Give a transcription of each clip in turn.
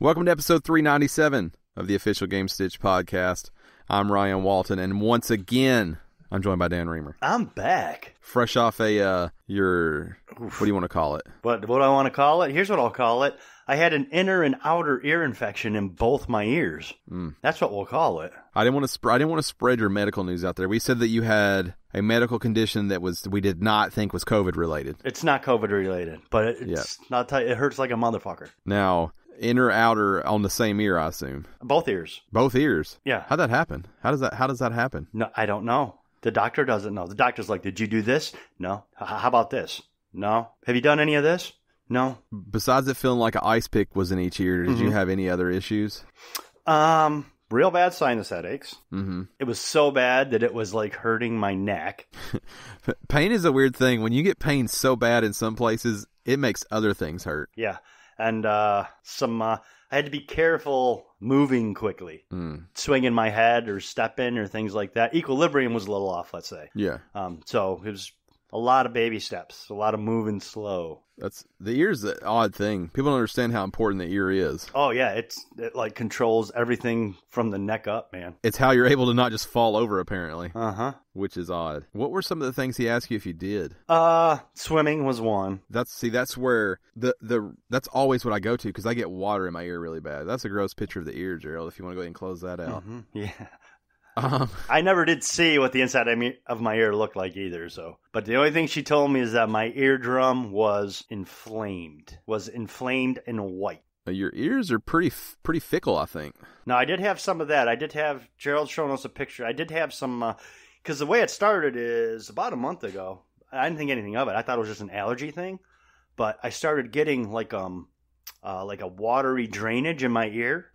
Welcome to episode 397 of the official Gamestitch Podcast. I'm Ryan Walton, and once again, I'm joined by Dan Reamer. I'm back. Fresh off what do you want to call it? What do I want to call it? Here's what I'll call it. I had an inner and outer ear infection in both my ears. That's what we'll call it. I didn't want to spread your medical news out there. We said that you had a medical condition that we did not think was COVID related. It's not COVID related, but it's not. It hurts like a motherfucker. Now, inner, outer on the same ear, I assume. Both ears. Both ears. Yeah. How'd that happen? How does that happen? No, I don't know. The doctor doesn't know. The doctor's like, "Did you do this? No. How about this? No. Have you done any of this? No." Besides it feeling like an ice pick was in each ear, did you have any other issues? Real bad sinus headaches. Mm-hmm. It was so bad that it was like hurting my neck. Pain is a weird thing. When you get pain so bad in some places, it makes other things hurt. Yeah. And I had to be careful moving quickly, swinging my head or stepping or things like that. Equilibrium was a little off, let's say. Yeah. So it was a lot of baby steps, a lot of moving slow. The ear's an odd thing. People don't understand how important the ear is. Oh yeah, it like controls everything from the neck up, man. It's how you're able to not just fall over, apparently. Which is odd. What were some of the things he asked you if you did? Swimming was one. That's where that's always what I go to because I get water in my ear really bad. That's a gross picture of the ear, Gerald. If you want to go ahead and close that out. Yeah. I never did see what the inside of my ear looked like either. But the only thing she told me is that my eardrum was inflamed and white. Your ears are pretty fickle, I think. No, I did have some of that. I did have Gerald showing us a picture. I did have some because the way it started is about a month ago. I didn't think anything of it. I thought it was just an allergy thing, but I started getting like a watery drainage in my ear,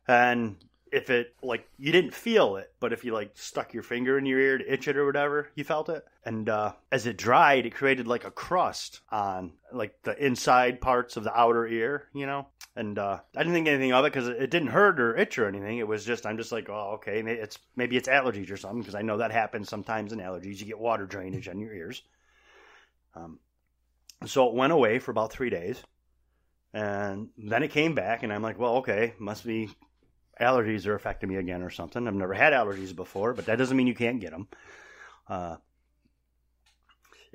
and if it, like, you didn't feel it, but if you, like, stuck your finger in your ear to itch it or whatever, you felt it. And as it dried, it created, like, a crust on, like, the inside parts of the outer ear, you know? And I didn't think anything of it because it didn't hurt or itch or anything. It was just, I'm just like, oh, okay, maybe it's allergies or something because I know that happens sometimes in allergies. You get water drainage on your ears. So it went away for about 3 days. And then it came back, and I'm like, well, okay, must be allergies are affecting me again or something. I've never had allergies before, but that doesn't mean you can't get them. And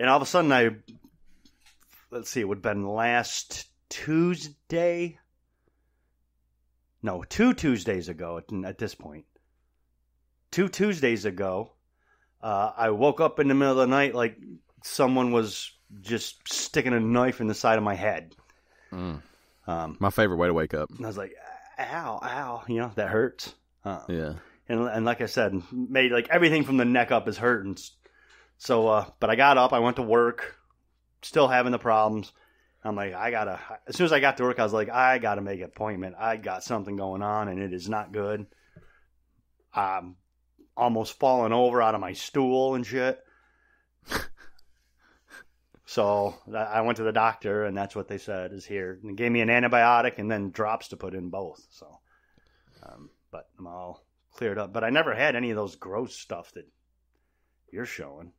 all of a sudden, it would have been last Tuesday. No, 2 Tuesdays ago at this point. 2 Tuesdays ago, I woke up in the middle of the night like someone was just sticking a knife in the side of my head. My favorite way to wake up. And I was like, ow, you know, that hurts. Yeah. And like I said, made like everything from the neck up is hurting. So, but I got up, I went to work, still having the problems. I'm like, as soon as I got to work, I was like, I gotta make an appointment. I got something going on and it is not good. I'm almost falling over out of my stool and shit. So I went to the doctor, and that's what they said is here. And they gave me an antibiotic and then drops to put in both. So, but I'm all cleared up. But I never had any of those gross stuff that you're showing.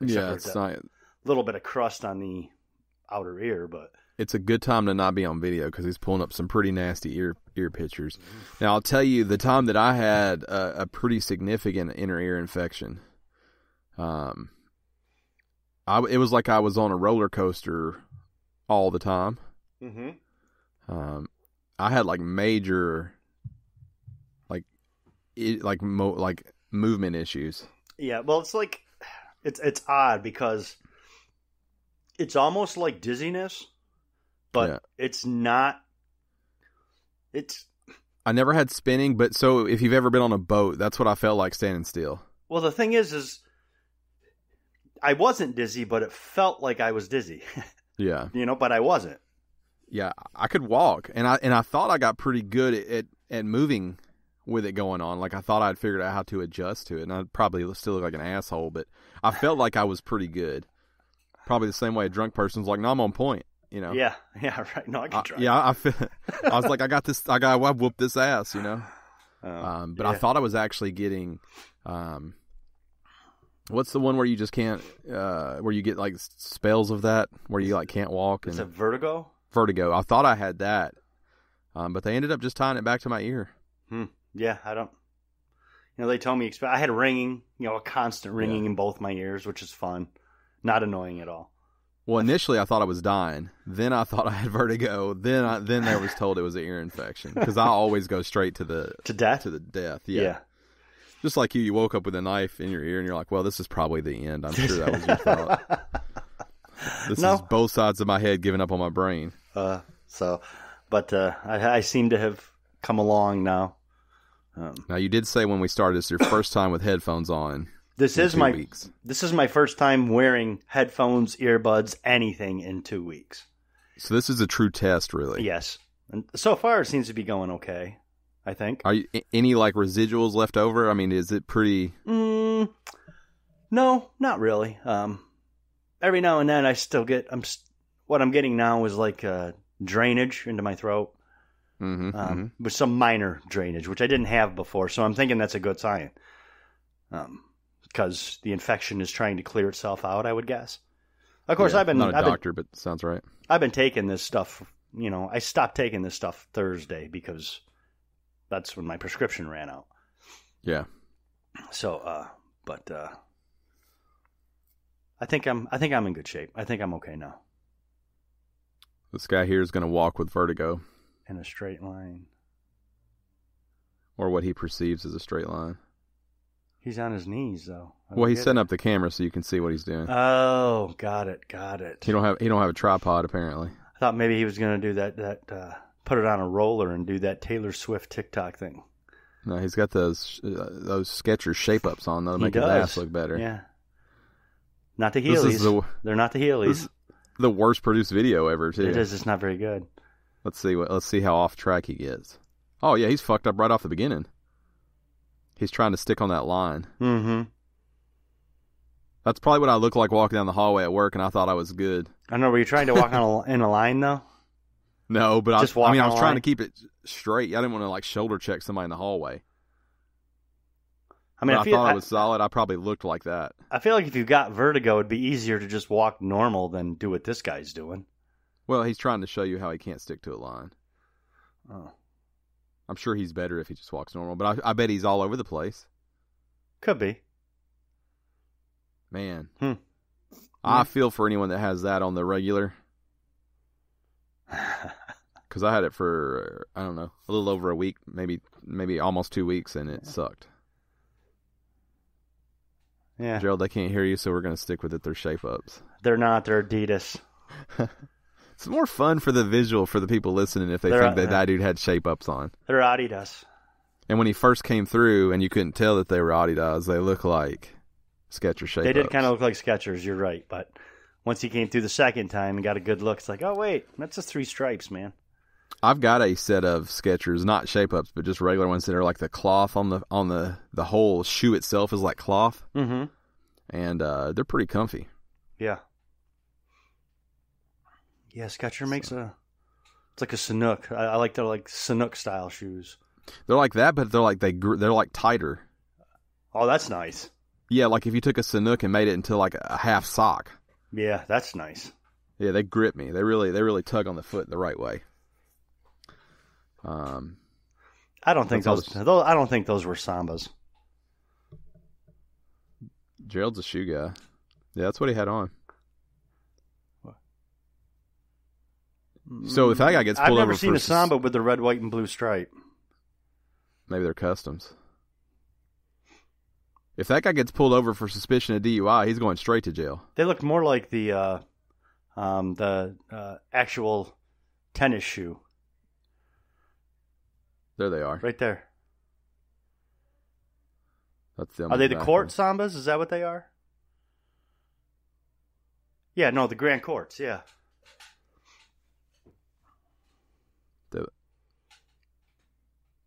Yeah, it's not a little bit of crust on the outer ear, but it's a good time to not be on video because he's pulling up some pretty nasty ear pictures. Now I'll tell you the time that I had a pretty significant inner ear infection. It was like I was on a roller coaster all the time. I had like major, like movement issues. Yeah, well, it's like it's odd because it's almost like dizziness, but it's not. I never had spinning, but so if you've ever been on a boat, that's what I felt like standing still. Well, the thing is I wasn't dizzy, but it felt like I was dizzy. Yeah. You know, but I wasn't. Yeah, I could walk, and I thought I got pretty good at moving with it going on. Like I thought I'd figured out how to adjust to it, and I'd probably still look like an asshole, but I felt like I was pretty good. Probably the same way a drunk person's like, no, I'm on point. You know? Yeah, right. No, I can try. I was like, I got this. I whooped this ass. You know. But I thought I was actually getting. What's the one where you just can't? Where you get like spells of that, where you like can't walk. Is it vertigo? Vertigo. I thought I had that, But they ended up just tying it back to my ear. Yeah, I don't. They told me I had a ringing, a constant ringing in both my ears, which is fun, not annoying at all. Well, initially I thought I was dying. Then I thought I had vertigo. Then I was told it was an ear infection because I always go straight to the death. To the death. Yeah. Just like you woke up with a knife in your ear and you're like, well, this is probably the end. I'm sure that was your thought. This is both sides of my head giving up on my brain. But I seem to have come along now. Now you did say when we started, it's your first time with headphones on. This is my first time wearing headphones, earbuds, anything in 2 weeks. So this is a true test, really. Yes, and so far it seems to be going okay. I think. Are you any residuals left over? I mean, is it pretty? No, not really. Every now and then I still get. What I'm getting now is drainage into my throat. With some minor drainage, which I didn't have before. So I'm thinking that's a good sign. Because the infection is trying to clear itself out, I would guess. Of course, I'm not a doctor, but sounds right. I've been taking this stuff. I stopped taking this stuff Thursday because that's when my prescription ran out. Yeah. So, I think I'm in good shape. I think I'm okay now. This guy here is going to walk with vertigo. In a straight line. Or what he perceives as a straight line. He's on his knees, though. Well, he's setting up the camera so you can see what he's doing. Oh, got it. He don't have a tripod, apparently. I thought maybe he was going to do that put it on a roller and do that Taylor Swift TikTok thing. No, he's got those Skechers shape-ups on, though, to make his ass look better. Yeah. Not the Heelys. They're not the Heelys. This is the worst produced video ever, too. It is. It's not very good. Let's see how off track he gets. Oh, yeah, he's fucked up right off the beginning. He's trying to stick on that line. Mm-hmm. That's probably what I look like walking down the hallway at work, and I thought I was good. I know. Were you trying to walk in a line, though? No, but I was trying to keep it straight. I didn't want to shoulder check somebody in the hallway. I mean, I thought I was solid. I probably looked like that. I feel like if you got vertigo, it'd be easier to just walk normal than do what this guy's doing. Well, he's trying to show you how he can't stick to a line. Oh. I'm sure he's better if he just walks normal, but I bet he's all over the place. Could be. Man. I feel for anyone that has that on the regular. Because I had it for, I don't know, a little over a week, maybe almost 2 weeks, and it sucked. Yeah. Gerald, they can't hear you, so we're going to stick with it. They're shape-ups. They're not. They're Adidas. It's more fun for the visual for the people listening if they think that dude had shape-ups on. They're Adidas. And when he first came through and you couldn't tell that they were Adidas, they look like Skechers shape-ups. They did kind of look like Skechers, you're right. But once he came through the second time and got a good look, it's like, oh, wait, that's just 3 stripes, man. I've got a set of Skechers, not shape-ups, but just regular ones that are like the cloth on the whole shoe itself is like cloth. Mm-hmm. And they're pretty comfy. Yeah. Yeah, Skechers makes it's like a Sanuk. I like their Sanuk style shoes. They're like that, but they're like tighter. Oh, that's nice. Yeah, like if you took a Sanuk and made it into like a half sock. Yeah, that's nice. Yeah, they grip me. They really tug on the foot the right way. I don't think those were Sambas. Gerald's a shoe guy. Yeah, that's what he had on. So if that guy gets pulled over, I've never seen a Samba with the red, white, and blue stripe. Maybe they're customs. If that guy gets pulled over for suspicion of DUI, he's going straight to jail. They look more like the actual tennis shoe. There they are. Right there. That's them. Are they the court Sambas? Is that what they are? Yeah, no, the Grand Courts, yeah.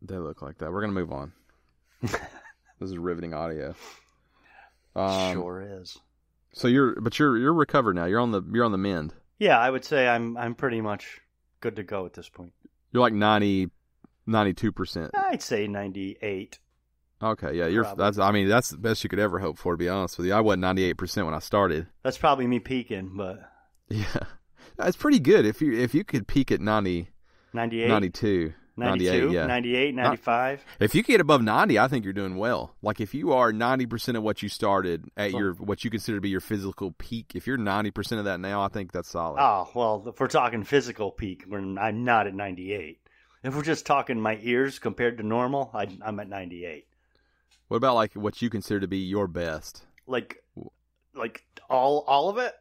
They look like that. We're going to move on. This is riveting audio. Sure is. So you're recovered now. You're on the mend. Yeah, I would say I'm pretty much good to go at this point. You're like 92%. I'd say 98. Okay, yeah, that's the best you could ever hope for, to be honest with you. I wasn't 98% when I started. That's probably me peaking, but yeah. It's pretty good if you could peak at 90. 98? 92. 92? 98, yeah. 98, 95? If you get above 90, I think you're doing well. Like, if you are 90% of what you started at what you consider to be your physical peak, if you're 90% of that now, I think that's solid. Oh, well, if we're talking physical peak, I'm not at 98. If we're just talking my ears compared to normal, I'm at 98. What about, like, what you consider to be your best? Like all of it?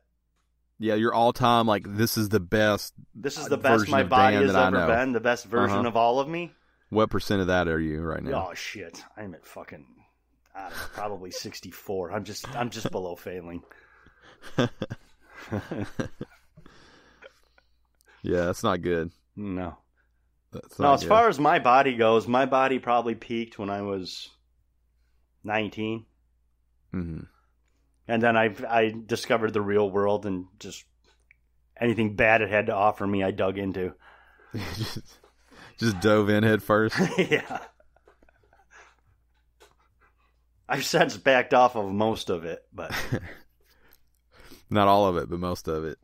Yeah, your all-time, like, this is the best. This is the best my body has ever been. The best version of all of me. What percent of that are you right now? Oh shit! I'm at fucking probably 64. I'm just below failing. Yeah, that's not good. No. Now, as far as my body goes, my body probably peaked when I was 19. Mm-hmm. And then I discovered the real world, and just anything bad it had to offer me, I dug into. just dove in head first. Yeah. I've since backed off of most of it, but not all of it, but most of it.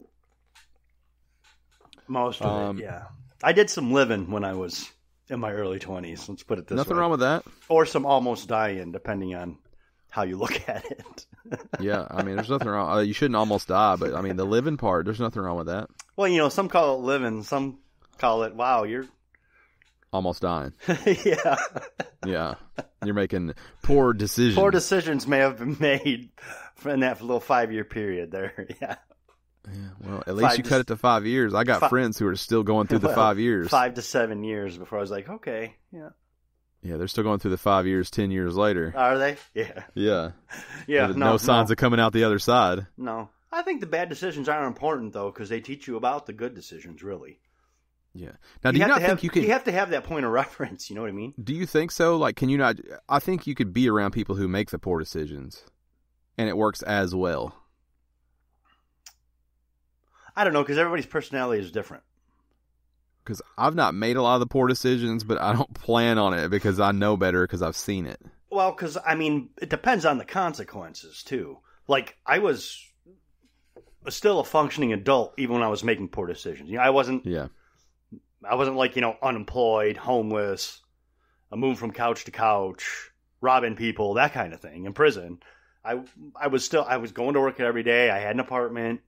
Most of it, yeah. I did some living when I was in my early 20s. Let's put it this way. Nothing wrong with that. Or some almost dying, depending on how you look at it. Yeah, I mean, there's nothing wrong. You shouldn't almost die, but I mean, the living part, there's nothing wrong with that. Well, some call it living, some call it, wow, you're almost dying. Yeah. Yeah. You're making poor decisions. Poor decisions may have been made in that little 5-year period there. Yeah. Yeah, well, at least you cut it to 5 years. I got friends who are still going through the 5 years. 5 to 7 years before I was like, okay, yeah. Yeah, they're still going through the 5 years, 10 years later. Are they? Yeah. Yeah. Yeah. No signs of coming out the other side. No. I think the bad decisions aren't important, though, because they teach you about the good decisions, really. Yeah. Now, do you not think you can... You have to have that point of reference, you know what I mean? Do you think so? Like, can you not... I think you could be around people who make the poor decisions, and it works as well. I don't know, because everybody's personality is different. Because I've not made a lot of the poor decisions, but I don't plan on it because I know better because I've seen it. Well, because, I mean, it depends on the consequences, too. Like, I was still a functioning adult even when I was making poor decisions. I wasn't like, unemployed, homeless, moved from couch to couch, robbing people, that kind of thing, in prison. I was going to work every day. I had an apartment.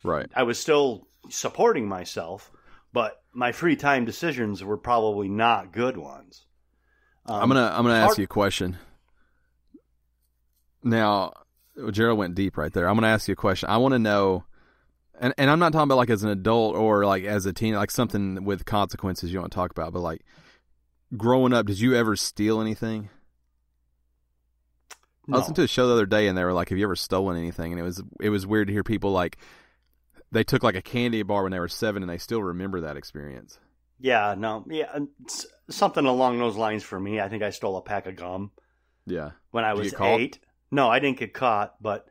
Right. I was still supporting myself, but my free time decisions were probably not good ones. I'm gonna ask you a question. Now, Gerald went deep right there. I'm gonna ask you a question. I want to know, and I'm not talking about like as an adult or like as a teen, like something with consequences you want to talk about, but like growing up, did you ever steal anything? No. I listened to a show the other day, and they were like, "Have you ever stolen anything?" And it was weird to hear people like. They took like a candy bar when they were 7 and they still remember that experience. Yeah, no. Yeah, something along those lines for me. I think I stole a pack of gum. Yeah. When I was 8. No, I didn't get caught, but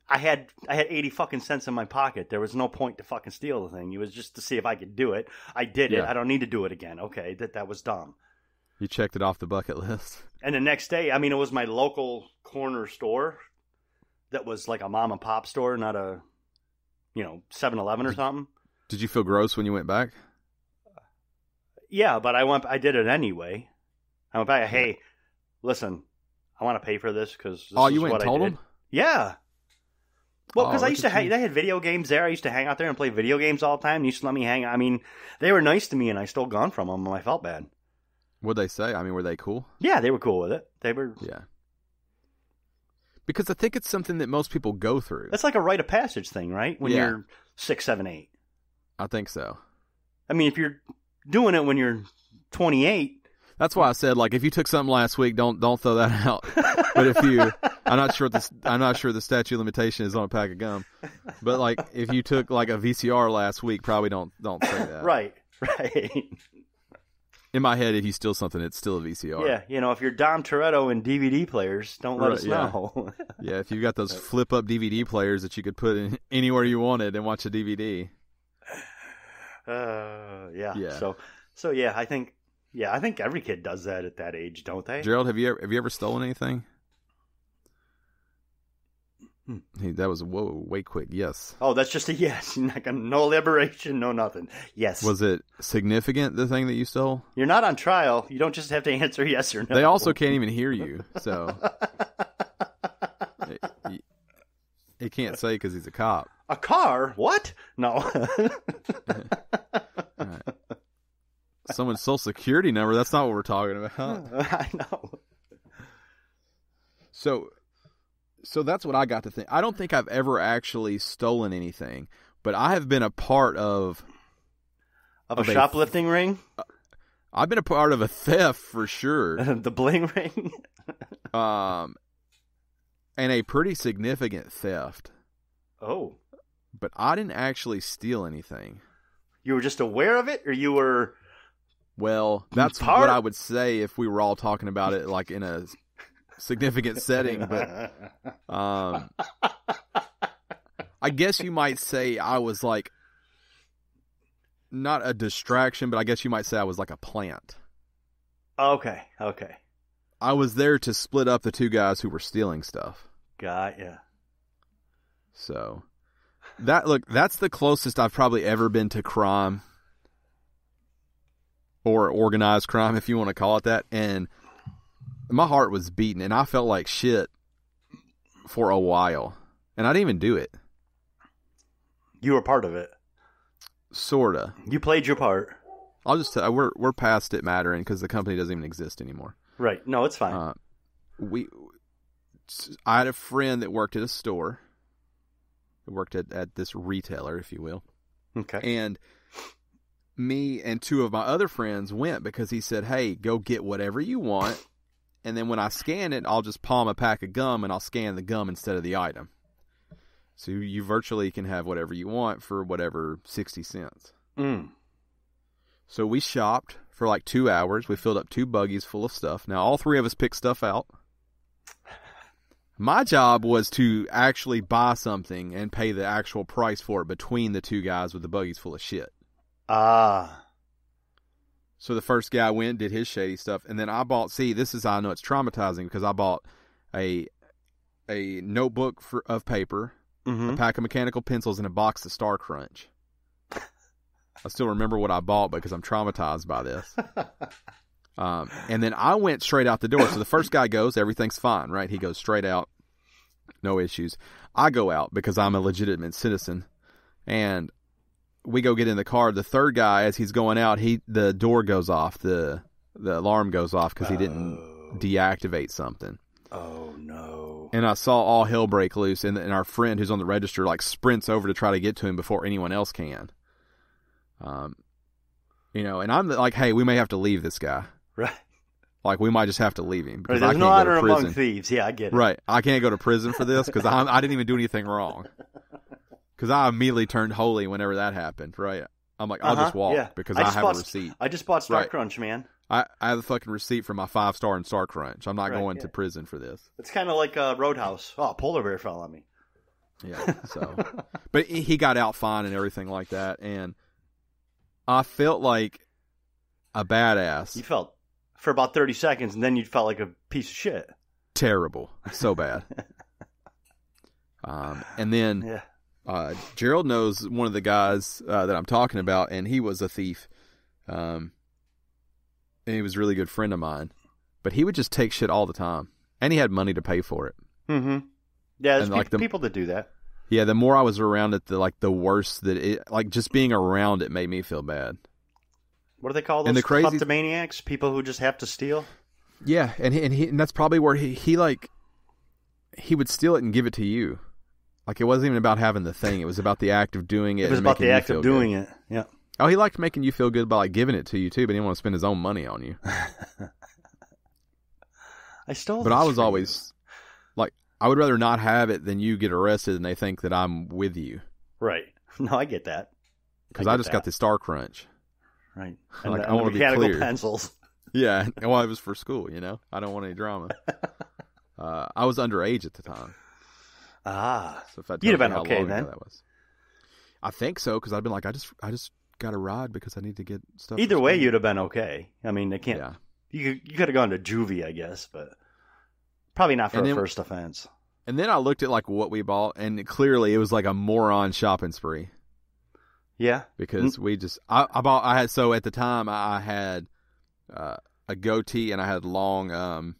I had 80 fucking cents in my pocket. There was no point to fucking steal the thing. It was just to see if I could do it. I did it. I don't need to do it again. Okay, that was dumb. You checked it off the bucket list. And the next day, I mean, it was my local corner store that was like a mom and pop store, not a 7-Eleven or something. Did you feel gross when you went back? Yeah, but I did it anyway. I went back. Hey, listen, I want to pay for this because this is you went what and told I did. them? Yeah. Well, because I used to they had video games there. I used to hang out there and play video games all the time. They used to let me hang. I mean, they were nice to me, and I stole gone from them, and I felt bad. What'd they say? I mean, were they cool? Yeah, they were cool with it. They were. Yeah. Because I think it's something that most people go through. That's like a rite of passage thing, right? When you're 6, 7, 8. I think so. I mean, if you're doing it when you're 28. That's why I said, like, if you took something last week, don't throw that out. But if you, I'm not sure the statute of limitation is on a pack of gum. But like, if you took like a VCR last week, probably don't say that. Right. In my head, if you steal something, it's still a VCR. Yeah, if you're Dom Toretto in DVD players, don't let us know. Yeah, if you've got those flip-up DVD players that you could put in anywhere you wanted and watch a DVD. Yeah. So yeah, I think every kid does that at that age, don't they? Gerald, have you ever stolen anything? That was way quick. Yes. Oh, that's just a yes. No elaboration, no nothing. Yes. Was it significant, the thing that you stole? You're not on trial. You don't just have to answer yes or no. They also can't even hear you, so he can't say because he's a cop. A car? What? No. Right. Someone's social security number. That's not what we're talking about. I know. So that's what I got to think. I don't think I've ever actually stolen anything, but I have been a part of a shoplifting ring. I've been a part of a theft for sure. The bling ring. And a pretty significant theft. Oh. But I didn't actually steal anything. You were just aware of it, or you were? Well, that's what I would say if we were all talking about it like in a significant setting, but I guess you might say I was like not a distraction, but I guess you might say I was like a plant. Okay. I was there to split up the two guys who were stealing stuff. Got ya. So that's the closest I've probably ever been to crime or organized crime, if you want to call it that, and my heart was beating, and I felt like shit for a while. And I didn't even do it. You were part of it. Sorta. You played your part. I'll just tell you, we're past it mattering because the company doesn't even exist anymore. Right. No, it's fine. I had a friend that worked at a store. He worked at this retailer, if you will. Okay. And me and two of my other friends went because he said, hey, go get whatever you want. And then when I scan it, I'll just palm a pack of gum and I'll scan the gum instead of the item. So you virtually can have whatever you want for whatever 60 cents. So we shopped for like 2 hours. We filled up 2 buggies full of stuff. Now, all 3 of us picked stuff out. My job was to actually buy something and pay the actual price for it between the 2 guys with the buggies full of shit. So the first guy went, did his shady stuff, and then I bought, this is how I know it's traumatizing, because I bought a notebook of paper, a pack of mechanical pencils, and a box of Star Crunch. I still remember what I bought because I'm traumatized by this. And then I went straight out the door. So the first guy goes, everything's fine, right? He goes straight out, no issues. I go out because I'm a legitimate citizen, and we go get in the car. The third guy, as he's going out, the door goes off. The alarm goes off because he didn't deactivate something. Oh, no. And I saw all hell break loose, and our friend who's on the register like sprints over to try to get to him before anyone else can. And I'm like, hey, we may have to leave this guy. Right. Like, we might just have to leave him. Right, there's no honor among thieves. Yeah, I get it. Right. I can't go to prison for this because I didn't even do anything wrong. Because I immediately turned holy whenever that happened, right? I'm like, I'll just walk because I have a receipt. I just bought Star Crunch, man. I have a fucking receipt for my 5-star in Star Crunch. I'm not going to prison for this. It's kind of like Roadhouse. Oh, polar bear fell on me. Yeah, so. But he got out fine and everything like that, and I felt like a badass. You felt for about 30 seconds, and then you felt like a piece of shit. Terrible. So bad. And then... Yeah. Gerald knows one of the guys that I'm talking about, and he was a thief. And he was a really good friend of mine. But he would just take shit all the time. And he had money to pay for it. Mm-hmm. Yeah, there's people that do that. Yeah, the more I was around it, the worse that it... Like, just being around it made me feel bad. What do they call those kleptomaniacs? People who just have to steal? Yeah, and that's probably where he would steal it and give it to you. Like, it wasn't even about having the thing. It was about the act of doing it. It was about the act of doing it. Yeah. Oh, he liked making you feel good by like giving it to you too, but he didn't want to spend his own money on you. I stole. But I was always like, I would rather not have it than you get arrested and they think that I'm with you. Right. No, I get that. Because I just got the Star Crunch. Right. And like, I want to be clear. Mechanical pencils. Yeah. Well, it was for school. I don't want any drama. I was underage at the time. So you'd have been okay then. That was. I think so, because I've been like, I just got a ride because I need to get stuff. Either way, you'd have been okay. I mean, they can't. Yeah. You could have gone to juvie, I guess, but probably not for a first offense. And then I looked at like what we bought, and clearly it was like a moron shopping spree. Yeah. Because we just I had so at the time I had a goatee and I had long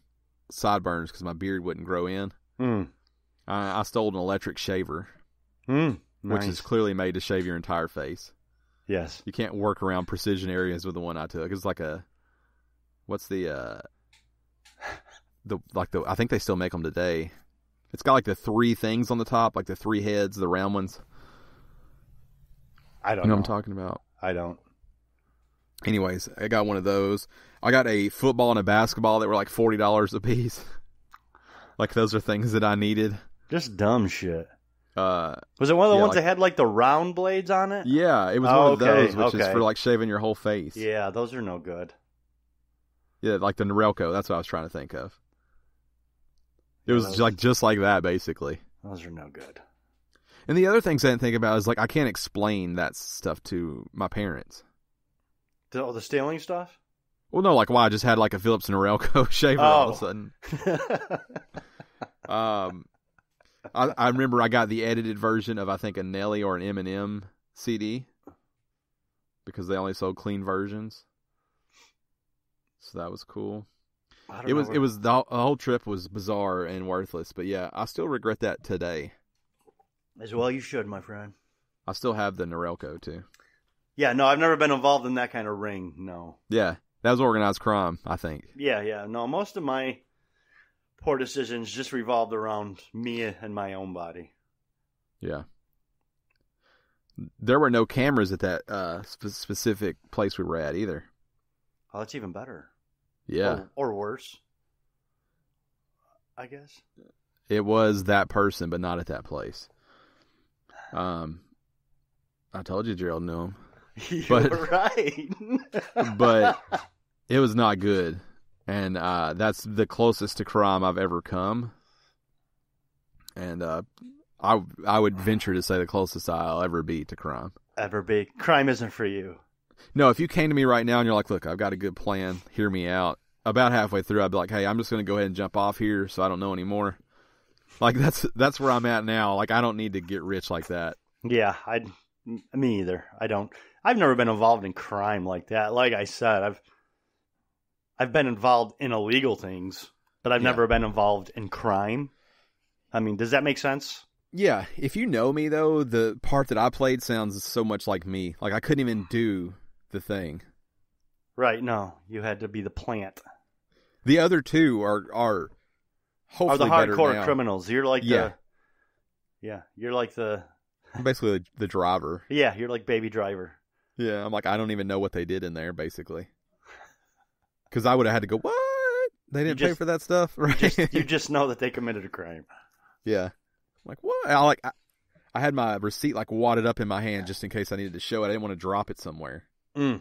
sideburns because my beard wouldn't grow in. I stole an electric shaver, Nice. which is clearly made to shave your entire face. Yes. You can't work around precision areas with the one I took. It's like what's the I think they still make them today. It's got like the 3 things on the top, like the 3 heads, the round ones. I don't know know. what I'm talking about. I don't. Anyways, I got one of those. I got a football and a basketball that were like $40 a piece. Like those are things that I needed. Just dumb shit. Was it one of the ones that had like the round blades on it? Yeah, it was one of those, which is for like shaving your whole face. Yeah, those are no good. Yeah, like the Norelco. That's what I was trying to think of. It was just like that, basically. Those are no good. And the other things I didn't think about is like I can't explain that stuff to my parents. The stealing stuff? Well, no, like why I just had like a Philips Norelco shaver all of a sudden. I remember I got the edited version of I think a Nelly or an Eminem CD because they only sold clean versions. So that was cool. It was the whole trip was bizarre and worthless, but yeah, I still regret that today. As well you should, my friend. I still have the Norelco too. Yeah, no, I've never been involved in that kind of ring, no. Yeah, that was organized crime, I think. Yeah, no, most of my poor decisions just revolved around me and my own body. Yeah. There were no cameras at that specific place we were at either. Oh, that's even better. Yeah. Or worse, I guess. It was that person, but not at that place. I told you Gerald knew him. You're right. But it was not good. And that's the closest to crime I've ever come. And I would venture to say the closest I'll ever be to crime. Ever be. Crime isn't for you. No, if you came to me right now and you're like, look, I've got a good plan, hear me out. About halfway through, I'd be like, hey, I'm just going to go ahead and jump off here so I don't know anymore. Like, that's where I'm at now. Like, I don't need to get rich like that. Yeah, me either. I don't. I've never been involved in crime like that. Like I said, I've been involved in illegal things, but I've never been involved in crime. I mean, does that make sense? Yeah. If you know me, though, the part that I played sounds so much like me. Like, I couldn't even do the thing. Right, no. You had to be the plant. The other two are hopefully the better hardcore now. criminals. You're like you're like the... I'm basically the driver. Yeah, you're like Baby Driver. Yeah, I'm like, I don't even know what they did in there, basically. Because I would have had to go, what? They didn't pay for that stuff? Right? You just know that they committed a crime. Yeah. I'm like, what? I had my receipt like wadded up in my hand just in case I needed to show it. I didn't want to drop it somewhere. Yeah,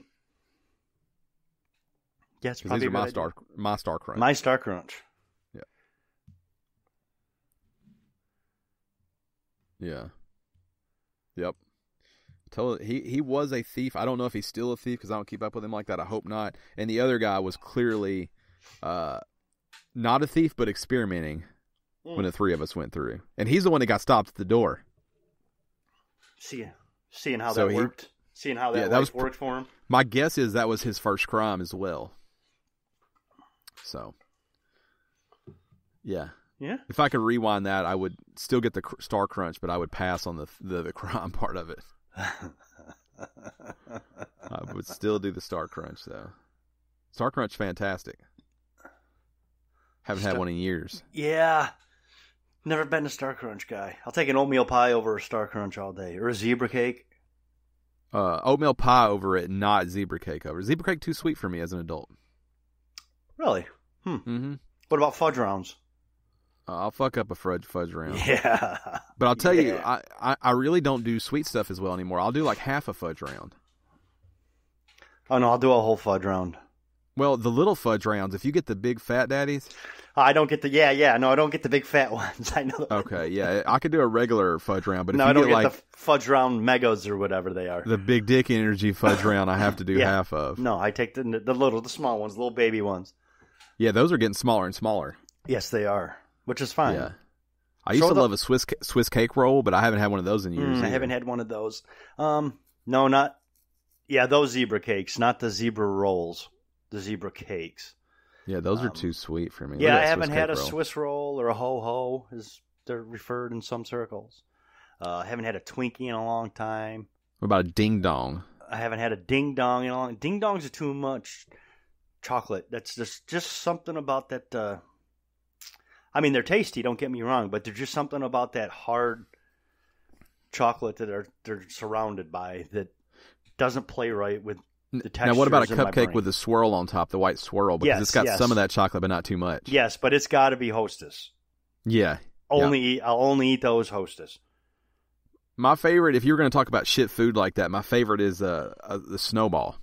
it's probably these are my Star Crunch. My Star Crunch. Yeah. Yeah. Yep. He was a thief. I don't know if he's still a thief because I don't keep up with him like that. I hope not. And the other guy was clearly not a thief, but experimenting when the 3 of us went through. And he's the one that got stopped at the door. Seeing how that worked. Seeing how that worked for him. My guess is that was his first crime as well. So, yeah. Yeah. If I could rewind that, I would still get the Star Crunch, but I would pass on the crime part of it. I would still do the Star Crunch, though. Star Crunch, fantastic. Haven't had one in years. Yeah. Never been a Star Crunch guy. I'll take an oatmeal pie over a Star Crunch all day. Or a zebra cake. Oatmeal pie over it, not zebra cake over. Zebra cake too sweet for me as an adult. Really? Mm-hmm. What about fudge rounds? I'll fuck up a fudge round. Yeah. But I'll tell you, I really don't do sweet stuff as well anymore. I'll do like half a fudge round. Oh, no, I'll do a whole fudge round. Well, the little fudge rounds, if you get the big fat daddies. I don't get no, I don't get the big fat ones. I know. Okay, yeah, I could do a regular fudge round, but no, if you I don't get like the fudge round megas or whatever they are. The big dick energy fudge round, I have to do half of. No, I take the small ones, the little baby ones. Yeah, those are getting smaller and smaller. Yes, they are, which is fine. Yeah. I used to love a Swiss cake roll, but I haven't had one of those in years. I haven't had one of those. No, not... Yeah, those zebra cakes, not the zebra rolls. The zebra cakes. Yeah, those are too sweet for me. Yeah, I haven't had a Swiss roll or a ho-ho, as they're referred in some circles. I haven't had a Twinkie in a long time. What about a ding dong? I haven't had a ding dong in a long... Ding dongs are too much chocolate. That's just something about that... I mean, they're tasty, don't get me wrong, but there's just something about that hard chocolate that they're surrounded by that doesn't play right with the textures. Now, what about a cupcake with a swirl on top, the white swirl? Because it's got some of that chocolate, but not too much. Yes, but it's got to be Hostess. Yeah. I'll only eat those Hostess. My favorite, if you were going to talk about shit food like that, my favorite is the Snowball.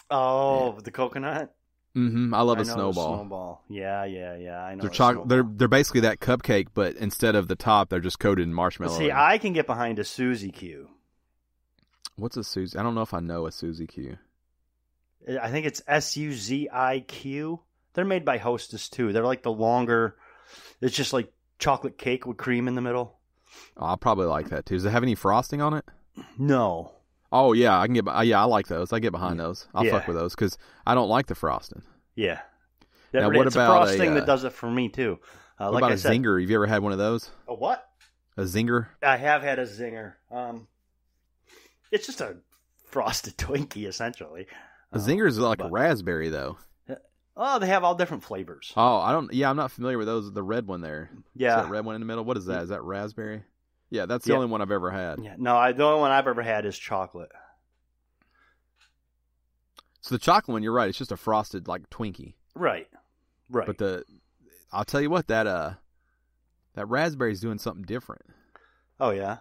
Oh, yeah. The coconut? Mm-hmm. I love a Snowball. Snowball. Yeah. I know. They're basically that cupcake, but instead of the top, they're just coated in marshmallow. See, I can get behind a Suzy Q. What's a Suzy? I don't know if I know a Suzy Q. I think it's Suziq. They're made by Hostess too. They're like the longer. It's just like chocolate cake with cream in the middle. Oh, I'll probably like that too. Does it have any frosting on it? No. Oh yeah, I can get. Yeah, I like those. I get behind those. I'll fuck with those because I don't like the frosting. Yeah. Now, what it's about a frosting that does it for me too? What about a zinger? Have you ever had one of those? A what? A zinger? I have had a zinger. It's just a frosted Twinkie, essentially. A zinger is like a raspberry, though. Oh, they have all different flavors. Oh, I'm not familiar with those. The red one there. Yeah. Is that red one in the middle? What is that? Is that raspberry? Yeah, that's the only one I've ever had. Yeah. No, the only one I've ever had is chocolate. So the chocolate one, you're right. It's just a frosted like Twinkie. Right. But I'll tell you what, that raspberry's doing something different. Oh yeah.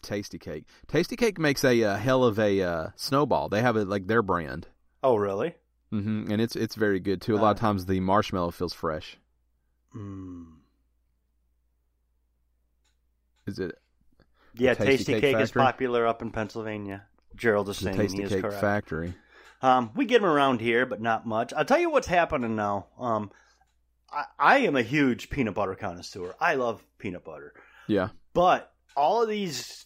Tasty Cake. Tasty Cake makes a hell of a Snowball. They have it like their brand. Oh really? Mm-hmm. And it's very good too. A lot of times the marshmallow feels fresh. Is it? Yeah, Tasty Cake is popular up in Pennsylvania. Gerald is saying Tasty he is Cake correct. Factory. We get them around here, but not much. I'll tell you what's happening now. I am a huge peanut butter connoisseur. I love peanut butter. Yeah. But all of these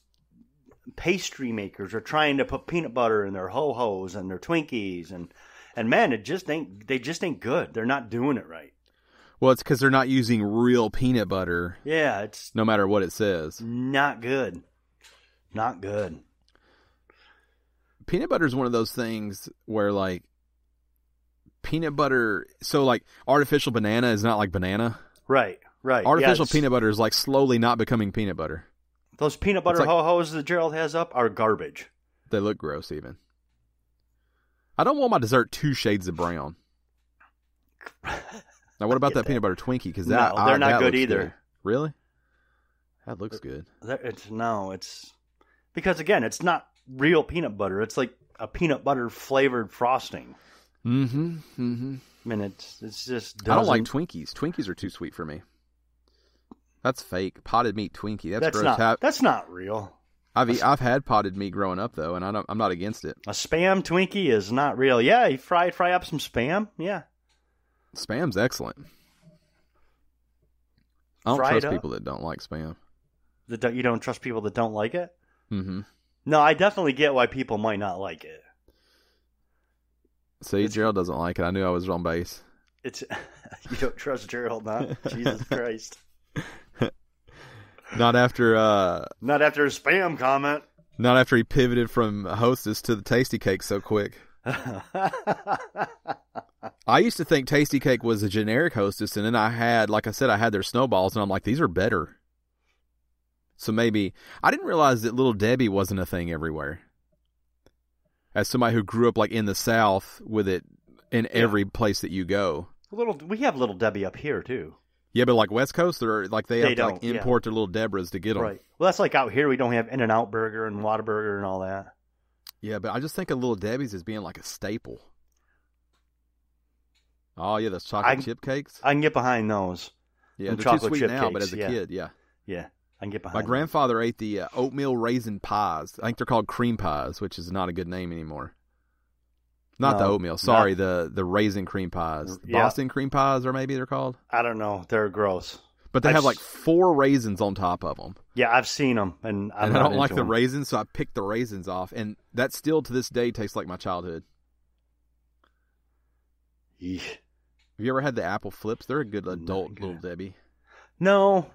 pastry makers are trying to put peanut butter in their ho-hos and their Twinkies, and man, they just ain't good. They're not doing it right. Well, it's because they're not using real peanut butter. Yeah, it's no matter what it says. Not good. Not good. Peanut butter is one of those things where, like, peanut butter... So, like, artificial banana is not like banana. Right. Artificial peanut butter is, like, slowly not becoming peanut butter. Those peanut butter ho-hos that Gerald has up are garbage. They look gross, even. I don't want my dessert 2 shades of brown. Now, what about that peanut butter Twinkie? Because they're not good either. Good. Really? That looks good. It's because again, it's not real peanut butter. It's like a peanut butter flavored frosting. Mm-hmm. Mm-hmm. I mean, it's just. I don't like Twinkies. Twinkies are too sweet for me. That's fake. Potted meat Twinkie. That's gross. That's not real. I've had potted meat growing up though, and I'm not against it. A Spam Twinkie is not real. Yeah, you fry up some Spam. Yeah. Spam's excellent. I don't trust people that don't like Spam. You don't trust people that don't like it? Mm-hmm. No, I definitely get why people might not like it. See, Gerald doesn't like it. I knew I was on base. You don't trust Gerald, huh? Jesus Christ. Not after a Spam comment. Not after he pivoted from Hostess to the Tasty Cake so quick. I used to think Tasty Cake was a generic Hostess, and then I had their Snowballs, and I'm like, these are better. So maybe I didn't realize that Little Debbie wasn't a thing everywhere. As somebody who grew up like in the South with it in every place that you go. We have Little Debbie up here too. Yeah, but like West Coast, they have to import their Little Debras to get them. Right. Well, that's like out here we don't have In-N-Out Burger and Whataburger and all that. Yeah, but I just think of Little Debbie's as being like a staple. Oh, yeah, those chocolate chip cakes. I can get behind those. Yeah, they're too sweet now, cakes, but as a kid, yeah. Yeah, I can get behind My grandfather ate the oatmeal raisin pies. I think they're called cream pies, which is not a good name anymore. Not the oatmeal. Sorry, the raisin cream pies. Yeah. Boston cream pies, or maybe they're called. I don't know. They're gross. But they have like 4 raisins on top of them. Yeah, I've seen them, and I don't like the raisins, so I picked the raisins off, and that still to this day tastes like my childhood. Yeah. Have you ever had the apple flips? They're a good adult Little Debbie. No.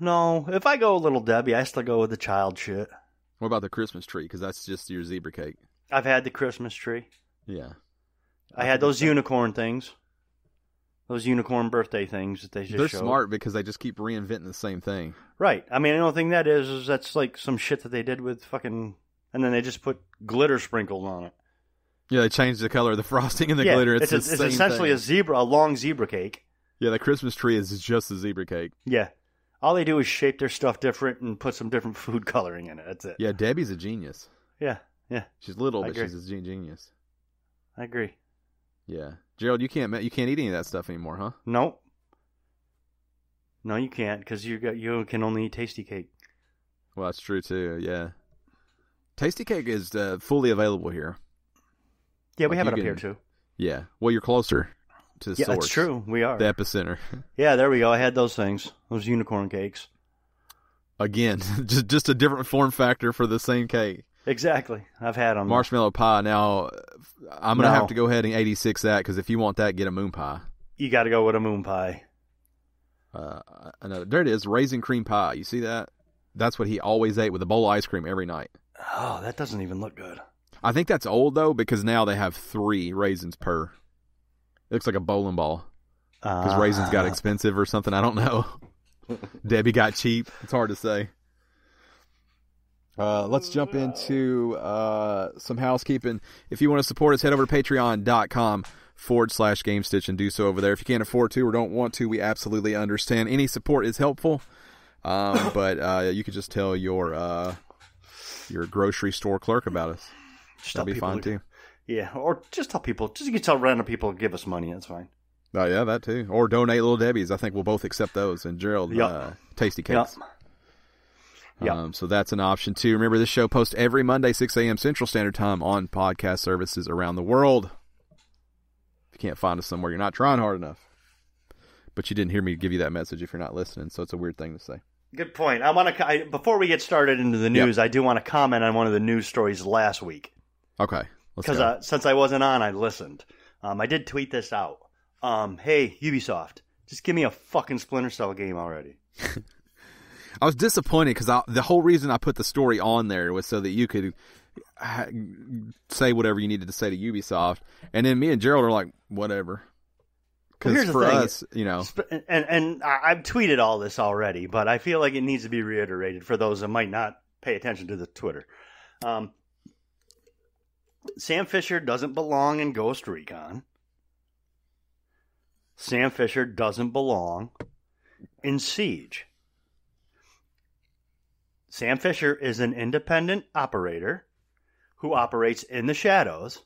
If I go Little Debbie, I still go with the child shit. What about the Christmas tree? Because that's just your zebra cake. I've had the Christmas tree. Yeah. I had those unicorn things. Those unicorn birthday things that they just They're showed. smart because they just keep reinventing the same thing. Right. I mean, the only thing that is that's like some shit that they did with fucking... And then they just put glitter sprinkles on it. Yeah, they changed the color of the frosting and the glitter. It's essentially a long zebra cake. Yeah, the Christmas tree is just a zebra cake. Yeah. All they do is shape their stuff different and put some different food coloring in it. That's it. Yeah, Debbie's a genius. Yeah. She's little, but she's a genius. I agree. Yeah. Gerald, you can't eat any of that stuff anymore, huh? Nope. No, you can't, because you can only eat tasty cake. Well, that's true too. Yeah. Tasty cake is fully available here. Yeah, we have it up here too. Yeah. Well, you're closer to the source. Yeah, that's true. We are. The epicenter. Yeah, there we go. I had those things. Those unicorn cakes. Again, just a different form factor for the same cake. Exactly. I've had them. Marshmallow pie. Now, I'm going to have to go ahead and 86 that, because if you want that, get a moon pie. You got to go with a moon pie. There it is, raisin cream pie. You see that? That's what he always ate with a bowl of ice cream every night. Oh, that doesn't even look good. I think that's old, though, because now they have 3 raisins per. It looks like a bowling ball. Because raisins got expensive or something. I don't know. Debbie got cheap. It's hard to say. Let's jump into some housekeeping. If you want to support us, head over to patreon.com/Gamestitch and do so over there. If you can't afford to or don't want to, we absolutely understand. Any support is helpful. But you could just tell your grocery store clerk about us. That'd be fine too. Yeah, or just tell people. Just you can tell random people to give us money. That's fine. Oh yeah, that too. Or donate Little Debbie's. I think we'll both accept those. And Gerald, tasty cakes. Yep. So that's an option too. Remember, this show posts every Monday, 6 a.m. Central Standard Time on podcast services around the world. If you can't find us somewhere, you're not trying hard enough. But you didn't hear me give you that message if you're not listening, so it's a weird thing to say. Good point. Before we get started into the news, I do want to comment on one of the news stories last week. Okay. Because since I wasn't on, I listened. I did tweet this out. Hey, Ubisoft, just give me a fucking Splinter Cell game already. I was disappointed because the whole reason I put the story on there was so that you could say whatever you needed to say to Ubisoft. And then me and Gerald are like, whatever. Because for us, And I've tweeted all this already, but I feel like it needs to be reiterated for those that might not pay attention to the Twitter. Sam Fisher doesn't belong in Ghost Recon. Sam Fisher doesn't belong in Siege. Sam Fisher is an independent operator who operates in the shadows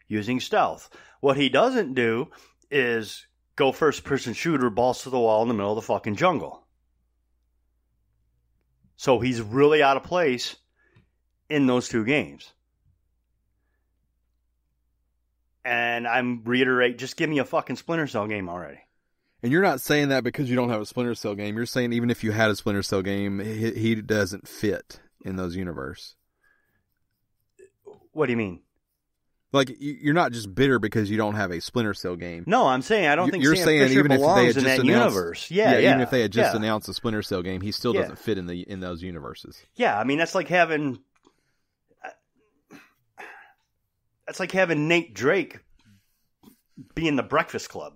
using stealth. What he doesn't do is go first-person shooter, balls to the wall in the middle of the fucking jungle. So he's really out of place in those two games. And I'm reiterate, just give me a fucking Splinter Cell game already. And you're not saying that because you don't have a Splinter Cell game. You're saying even if you had a Splinter Cell game, he doesn't fit in those universe. What do you mean? Like, you're not just bitter because you don't have a Splinter Cell game. No, I'm saying I don't think Sam Fisher belongs in that universe. Yeah, even if they had just announced a Splinter Cell game, he still doesn't fit in those universes. Yeah, I mean, that's like having Nate Drake be in the Breakfast Club.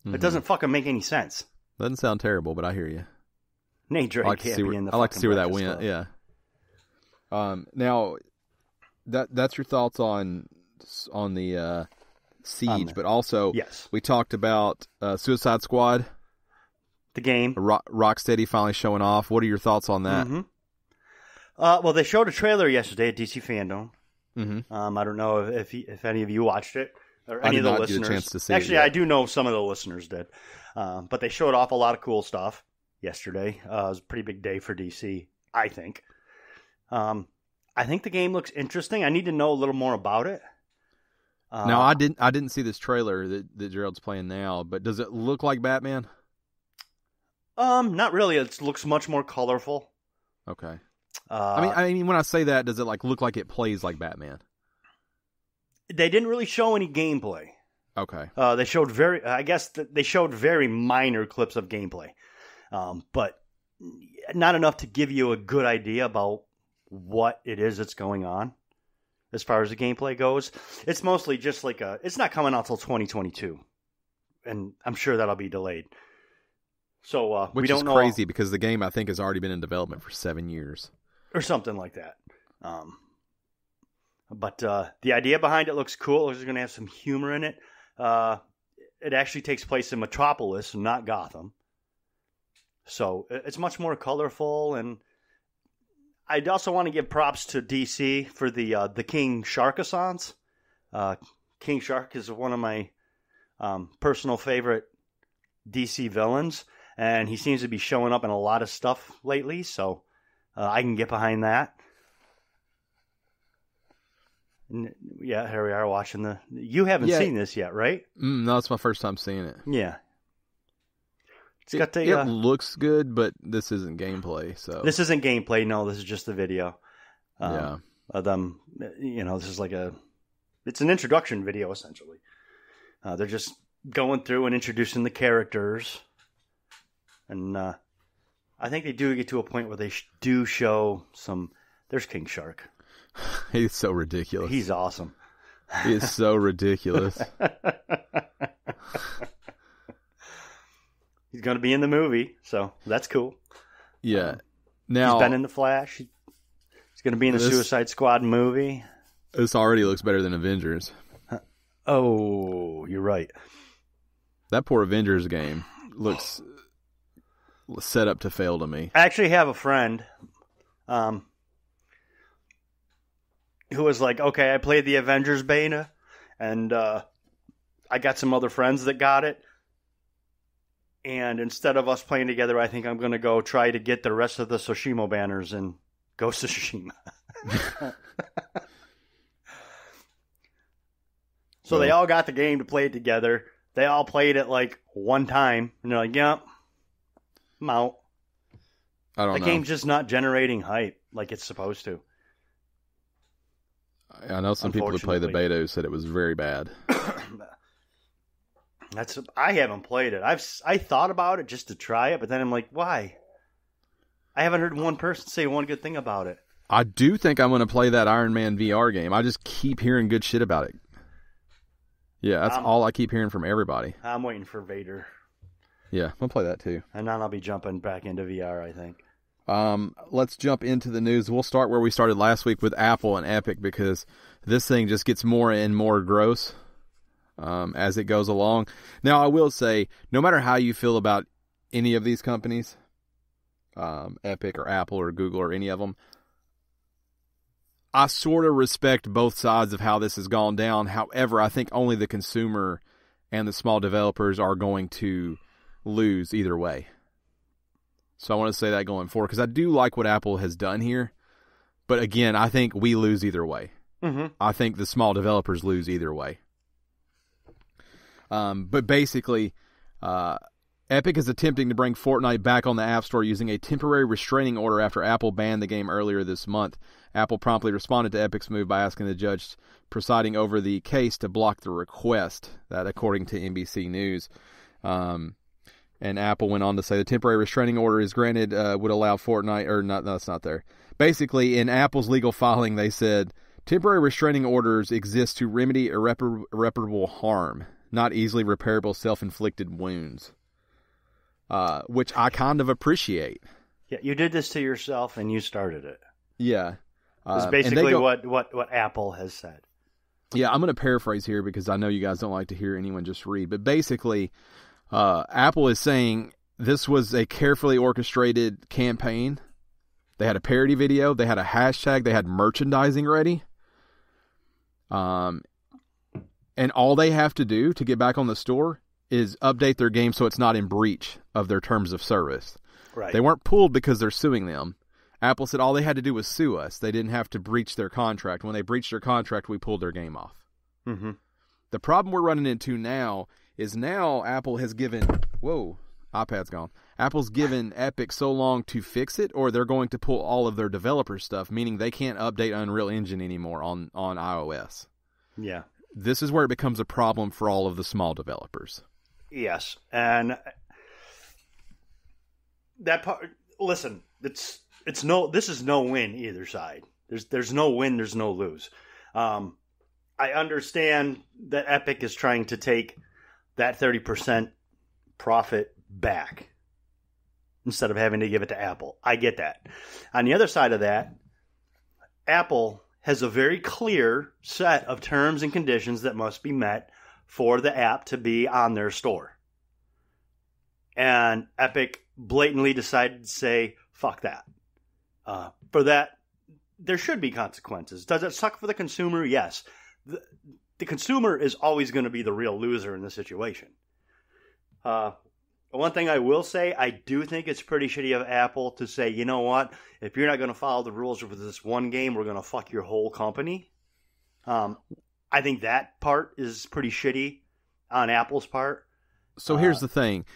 It doesn't fucking make any sense. Doesn't sound terrible, but I hear you. Nate Drake can't be in the. I like to see where that Breakfast went. Club. Yeah. Now, that's your thoughts on the Siege, but also we talked about Suicide Squad, the game. Rocksteady finally showing off. What are your thoughts on that? Mm-hmm. Well, they showed a trailer yesterday at DC Fandom. Mm-hmm. I don't know if any of you watched it. Or any of the listeners. Get a chance to see Actually, it I do know some of the listeners did. But they showed off a lot of cool stuff yesterday. It was a pretty big day for DC, I think. I think the game looks interesting. I need to know a little more about it. Now, I didn't see this trailer that Gerald's playing now, but does it look like Batman? Not really. It looks much more colorful. Okay. I mean, when I say that, does it look like it plays like Batman? They didn't really show any gameplay. Okay. They showed they showed very minor clips of gameplay, but not enough to give you a good idea about what it is that's going on as far as the gameplay goes. It's mostly just it's not coming out till 2022, and I'm sure that'll be delayed. So Which we don't know. Which is crazy because the game, I think, has already been in development for 7 years. Or something like that. But the idea behind it looks cool. It's going to have some humor in it. It actually takes place in Metropolis, not Gotham. So it's much more colorful. And I'd also want to give props to DC for the King Shark-a-sons. King Shark is one of my personal favorite DC villains. And he seems to be showing up in a lot of stuff lately. So I can get behind that. Yeah, here we are watching You haven't seen this yet, right? No, it's my first time seeing it. Yeah. It looks good, but this isn't gameplay. So this isn't gameplay. No, this is just the video. Yeah. Of them, this is it's an introduction video essentially. They're just going through and introducing the characters, and I think they do get to a point where they do show some. There's King Shark. He's so ridiculous. He's awesome. He is so ridiculous. He's going to be in the movie, so that's cool. Yeah. Now he's been in The Flash. He's going to be in the Suicide Squad movie. This already looks better than Avengers. Oh, you're right. That poor Avengers game looks set up to fail to me. I actually have a friend who was like, okay, I played the Avengers beta, and I got some other friends that got it. And instead of us playing together, I think I'm going to go try to get the rest of the Tsushima banners in Ghost of Tsushima. So they all got the game to play it together. They all played it one time. And they're like, yep, I'm out. I don't know. The game's just not generating hype like it's supposed to. I know some people who play the beta who said it was very bad. I haven't played it. I thought about it just to try it, but then I'm like, why? I haven't heard one person say one good thing about it. I do think I'm going to play that Iron Man VR game. I just keep hearing good shit about it. Yeah, that's all I keep hearing from everybody. I'm waiting for Vader. Yeah, I'm going to play that too. And then I'll be jumping back into VR, I think. Let's jump into the news. We'll start where we started last week with Apple and Epic, because this thing just gets more and more gross as it goes along. Now, I will say, no matter how you feel about any of these companies, Epic or Apple or Google or any of them, I sort of respect both sides of how this has gone down. However, I think only the consumer and the small developers are going to lose either way. So I want to say that going forward, because I do like what Apple has done here. But again, I think we lose either way. Mm-hmm. I think the small developers lose either way. But basically, Epic is attempting to bring Fortnite back on the App Store using a temporary restraining order after Apple banned the game earlier this month. Apple promptly responded to Epic's move by asking the judge presiding over the case to block the request, that according to NBC News. And Apple went on to say the temporary restraining order is granted would allow Fortnite, or not, no, it's not there. Basically, in Apple's legal filing, they said temporary restraining orders exist to remedy irreparable harm, not easily repairable self-inflicted wounds, which I kind of appreciate. Yeah, you did this to yourself and you started it. Yeah. It's basically what Apple has said. Yeah, I'm going to paraphrase here because I know you guys don't like to hear anyone just read, but basically, Apple is saying this was a carefully orchestrated campaign. They had a parody video. They had a hashtag. They had merchandising ready. And all they have to do to get back on the store is update their game so it's not in breach of their terms of service. Right. They weren't pulled because they're suing them. Apple said all they had to do was sue us. They didn't have to breach their contract. When they breached their contract, we pulled their game off. Mm-hmm. The problem we're running into now is Apple has given... Whoa, iPad's gone. Apple's given Epic so long to fix it, or they're going to pull all of their developer stuff, meaning they can't update Unreal Engine anymore on iOS. Yeah. This is where it becomes a problem for all of the small developers. Yes. And that part, listen, this is no win either side. There's no win, there's no lose. I understand that Epic is trying to take that 30% profit back instead of having to give it to Apple. I get that. On the other side of that, Apple has a very clear set of terms and conditions that must be met for the app to be on their store. And Epic blatantly decided to say, fuck that. For that, there should be consequences. Does it suck for the consumer? Yes. The consumer is always going to be the real loser in this situation. One thing I will say, I do think it's pretty shitty of Apple to say, you know what, if you're not going to follow the rules for this one game, we're going to fuck your whole company. I think that part is pretty shitty on Apple's part. So here's the thing.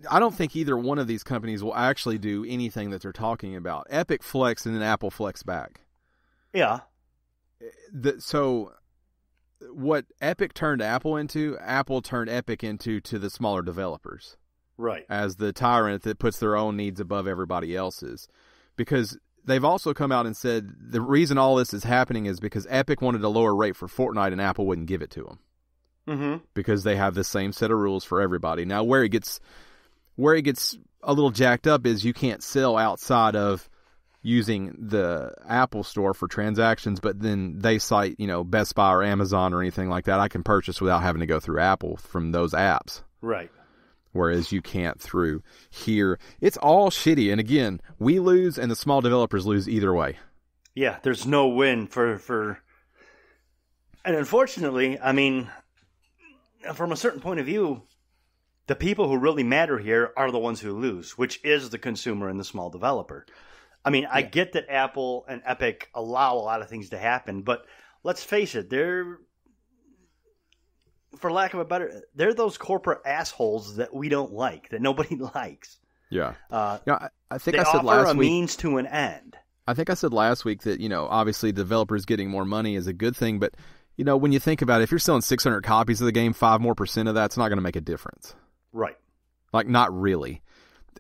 I don't think either one of these companies will actually do anything that they're talking about. Epic flex and then Apple flex back. Yeah. So what Epic turned Apple into, Apple turned Epic into to the smaller developers. Right. As the tyrant that puts their own needs above everybody else's. Because they've also come out and said the reason all this is happening is because Epic wanted a lower rate for Fortnite and Apple wouldn't give it to them. Mm-hmm. Because they have the same set of rules for everybody. Now, where it gets a little jacked up is you can't sell outside of using the Apple Store for transactions, but then they cite, Best Buy or Amazon or anything like that. I can purchase without having to go through Apple from those apps. Right. Whereas you can't through here. It's all shitty. And again, we lose and the small developers lose either way. Yeah, there's no win for... And unfortunately, I mean, from a certain point of view, the people who really matter here are the ones who lose, which is the consumer and the small developer. I mean, I get that Apple and Epic allow a lot of things to happen, but let's face it, they're, for lack of a better, they're those corporate assholes that we don't like, that nobody likes. Yeah. I think they I said offer last a week. means to an end. I think I said last week that, obviously developers getting more money is a good thing, but, when you think about it, if you're selling 600 copies of the game, 5% more of that's not going to make a difference. Right. Like, not really.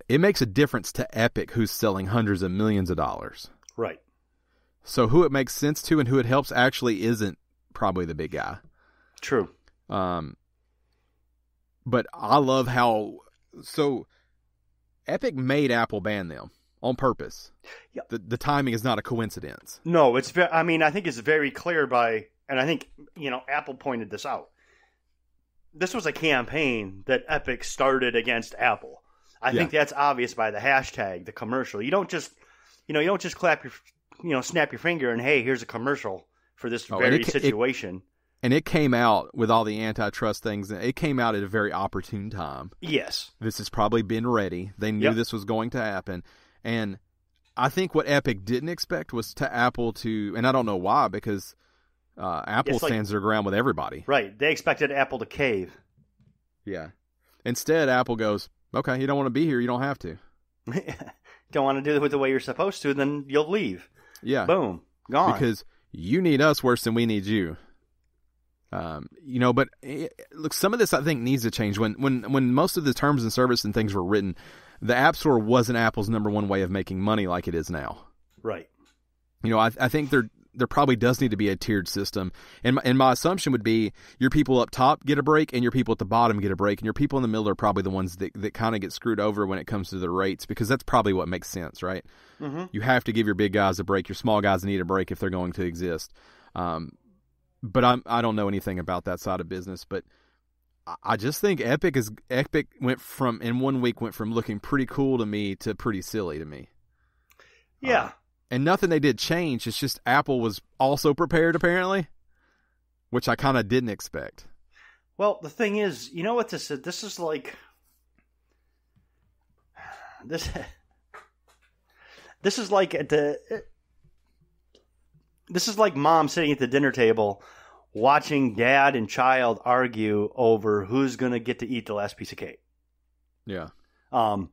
It makes a difference to Epic, who's selling hundreds of millions of dollars. Right. So who it makes sense to and who it helps actually isn't probably the big guy. True. But I love how... So, Epic made Apple ban them on purpose. Yeah. The timing is not a coincidence. No, I think it's very clear by... And I think, Apple pointed this out. This was a campaign that Epic started against Apple. I think that's obvious by the hashtag, the commercial. You don't just, clap your, snap your finger and, hey, here's a commercial for this very situation. And it came out with all the antitrust things. It came out at a very opportune time. Yes. This has probably been ready. They knew this was going to happen. And I think what Epic didn't expect was to Apple to, and I don't know why, because Apple stands their ground with everybody. Right. They expected Apple to cave. Yeah. Instead, Apple goes, okay, you don't want to be here, you don't have to. Don't want to do it the way you're supposed to, then you'll leave. Yeah. Boom. Gone. Because you need us worse than we need you. But look, some of this I think needs to change. When most of the terms and service and things were written, the App Store wasn't Apple's number one way of making money like it is now. Right. I think there probably does need to be a tiered system. And my assumption would be your people up top get a break and your people at the bottom get a break. And your people in the middle are probably the ones that kind of get screwed over when it comes to the rates, because that's probably what makes sense, right? Mm-hmm. You have to give your big guys a break. Your small guys need a break if they're going to exist. But I don't know anything about that side of business. But I just think Epic went from looking pretty cool to me to pretty silly to me. Yeah. And nothing they did change. It's just Apple was also prepared, apparently, which I kind of didn't expect. Well, the thing is, you know what this is? This is like... This is like This is like mom sitting at the dinner table watching dad and child argue over who's going to get to eat the last piece of cake. Yeah. We're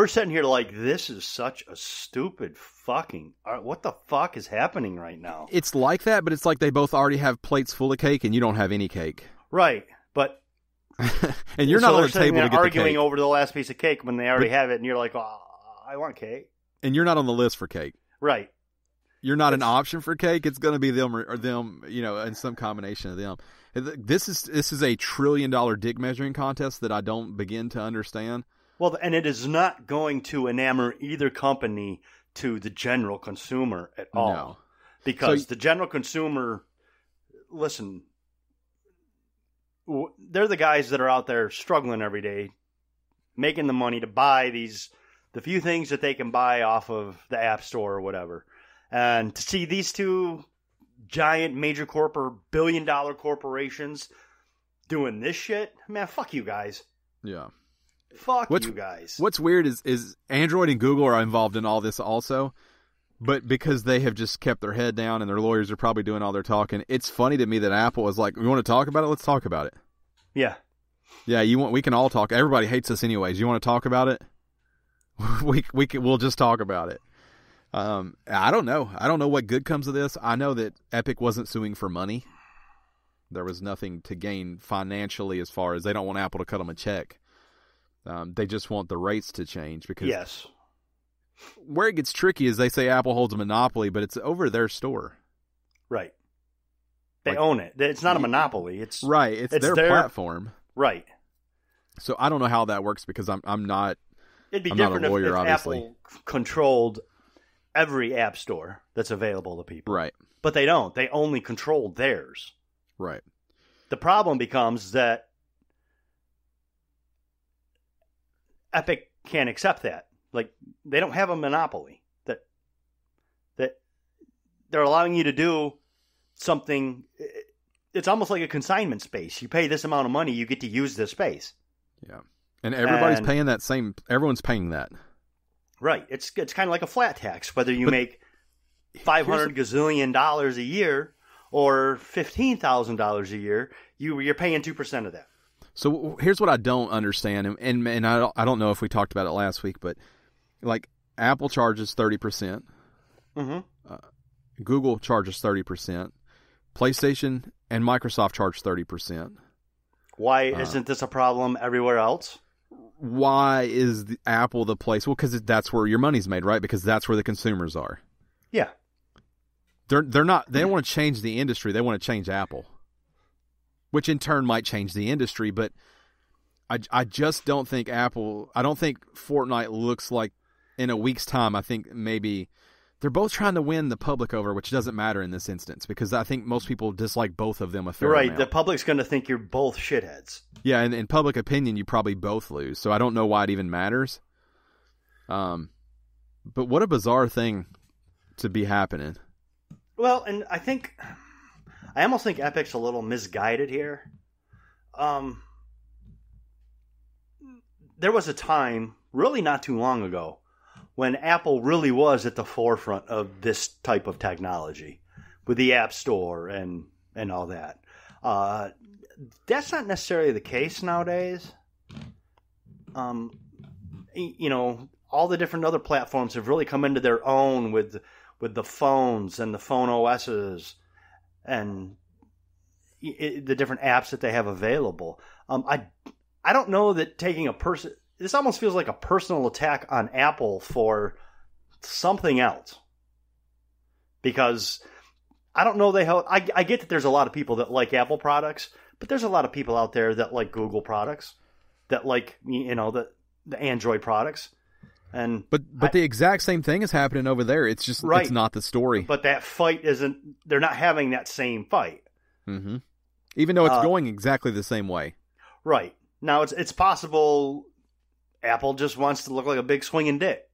sitting here like, this is such a stupid fucking... What the fuck is happening right now? It's like that, but it's like they both already have plates full of cake and you don't have any cake. Right, but... and you're not on the table to get arguing the cake. over the last piece of cake when they already have it, and you're like, oh, I want cake. And you're not on the list for cake. Right. You're not an option for cake. It's going to be them or them, and some combination of them. This is $1 trillion dick measuring contest that I don't begin to understand. Well, and it is not going to enamor either company to the general consumer at all. No. Because the general consumer, listen, they're the guys that are out there struggling every day, making the money to buy the few things that they can buy off of the App Store or whatever. And to see these two giant major billion-dollar corporations doing this shit, man, fuck you guys. Yeah. Fuck you guys. What's weird is Android and Google are involved in all this also, but because they have just kept their head down and their lawyers are probably doing all their talking, it's funny to me that Apple was like, "You want to talk about it? Let's talk about it." Yeah. Yeah, we can all talk. Everybody hates us anyways. You want to talk about it? We'll just talk about it. I don't know. I don't know what good comes of this. I know that Epic wasn't suing for money. There was nothing to gain financially as far as they don't want Apple to cut them a check. They just want the rates to change because yes. Where it gets tricky is they say Apple holds a monopoly, but it's over their store. Right. They own it. It's not a monopoly. It's right. It's their platform. Right. So I don't know how that works because I'm not. It'd be I'm different not a lawyer, if obviously. Apple controlled every app store that's available to people. Right. But they don't. They only control theirs. Right. The problem becomes that Epic can't accept that. Like, they don't have a monopoly. That they're allowing you to do something. It's almost like a consignment space. You pay this amount of money, you get to use this space. Yeah. And everybody's paying that same. Everyone's paying that. Right. It's kind of like a flat tax. Whether you make $500 gazillion a year or $15,000 a year, you're paying 2% of that. So here's what I don't understand, and I don't know if we talked about it last week, but like Apple charges 30%, Google charges 30%, PlayStation and Microsoft charge 30%. Why isn't this a problem everywhere else? Why is Apple the place? Well, because that's where your money's made, right? Because that's where the consumers are. Yeah. They're not. They don't want to change the industry. They want to change Apple, which in turn might change the industry. But I just don't think Apple. I don't think Fortnite looks like in a week's time. I think maybe they're both trying to win the public over, which doesn't matter in this instance because I think most people dislike both of them a fair amount. Right. The public's going to think you're both shitheads. Yeah, and in public opinion, you probably both lose. So I don't know why it even matters. But what a bizarre thing to be happening. Well, and I almost think Epic's a little misguided here. There was a time, really not too long ago, when Apple really was at the forefront of this type of technology with the App Store and all that. That's not necessarily the case nowadays. All the different other platforms have really come into their own with the phones and the phone OSs and the different apps that they have available. I don't know that taking this almost feels like a personal attack on Apple for something else. Because I don't know I get that there's a lot of people that like Apple products, but there's a lot of people out there that like Google products, that like, the Android products. But the exact same thing is happening over there. It's just It's not the story. But that fight they're not having that same fight. Mm-hmm. Even though it's going exactly the same way. Right. Now it's possible Apple just wants to look like a big swinging dick.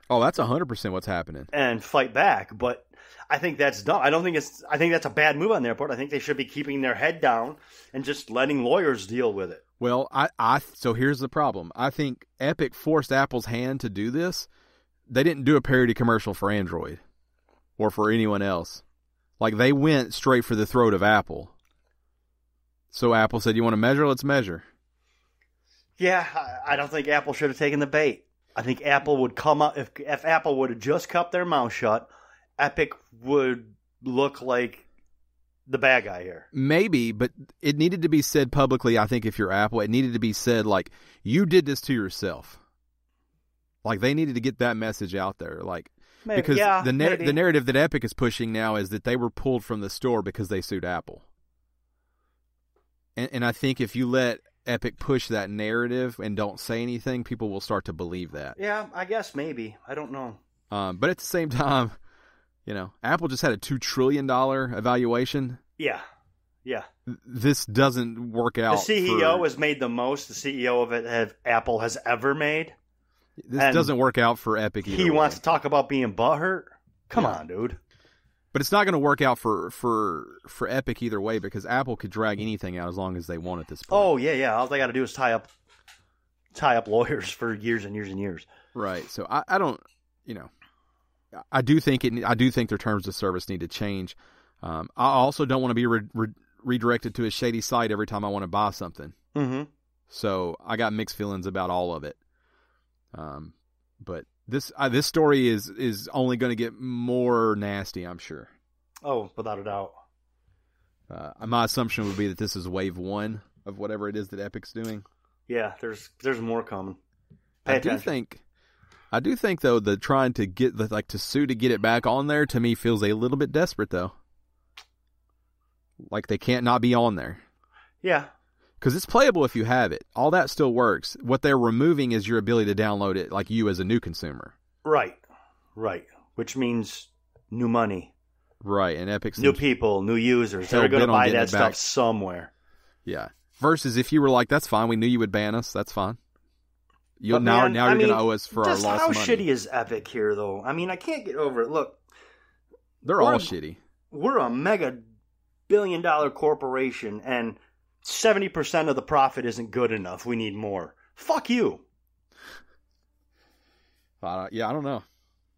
Oh, that's 100% what's happening. And fight back, but I think that's dumb. I think that's a bad move on their part. I think they should be keeping their head down and just letting lawyers deal with it. Well, so here's the problem. I think Epic forced Apple's hand to do this. They didn't do a parody commercial for Android or for anyone else. Like, they went straight for the throat of Apple. So Apple said, "You want to measure? Let's measure." Yeah, I don't think Apple should have taken the bait. I think Apple would come up if Apple would have just kept their mouth shut. Epic would look like the bad guy here. Maybe, but it needed to be said publicly. I think if you're Apple, it needed to be said like, you did this to yourself. Like, they needed to get that message out there. Like, Maybe, because yeah, the maybe. narrative that Epic is pushing now is that they were pulled from the store because they sued Apple. And I think if you let Epic push that narrative and don't say anything, people will start to believe that. Yeah, I guess maybe. I don't know. But at the same time, you know, Apple just had a $2 trillion evaluation. Yeah. This doesn't work out. The CEO has made the most the CEO of Apple has ever made. This doesn't work out for Epic either. He wants to talk about being butthurt? Come on, dude. But it's not going to work out for Epic either way, because Apple could drag anything out as long as they want at this point. Oh, yeah. All they got to do is tie up lawyers for years and years and years. Right. So I don't, you know, I do think their terms of service need to change. I also don't want to be redirected to a shady site every time I want to buy something. Mm-hmm. So I got mixed feelings about all of it. But this story is only going to get more nasty, I'm sure. Oh, without a doubt. My assumption would be that this is wave 1 of whatever it is that Epic's doing. Yeah, there's more coming. I do think though, the trying to get to sue to get it back on there, to me feels a little bit desperate though. Like they can't not be on there. Yeah. Because it's playable if you have it. All that still works. What they're removing is your ability to download it, like you as a new consumer. Right. Which means new money. Right, and Epic new people, new users. They're going to buy that stuff somewhere. Yeah. Versus if you were like, that's fine, we knew you would ban us, that's fine. Now you're going to owe us for our lost money. How shitty is Epic here, though? I mean, I can't get over it. Look. They're all shitty. We're a mega billion-dollar corporation, and 70% of the profit isn't good enough. We need more. Fuck you. I don't know.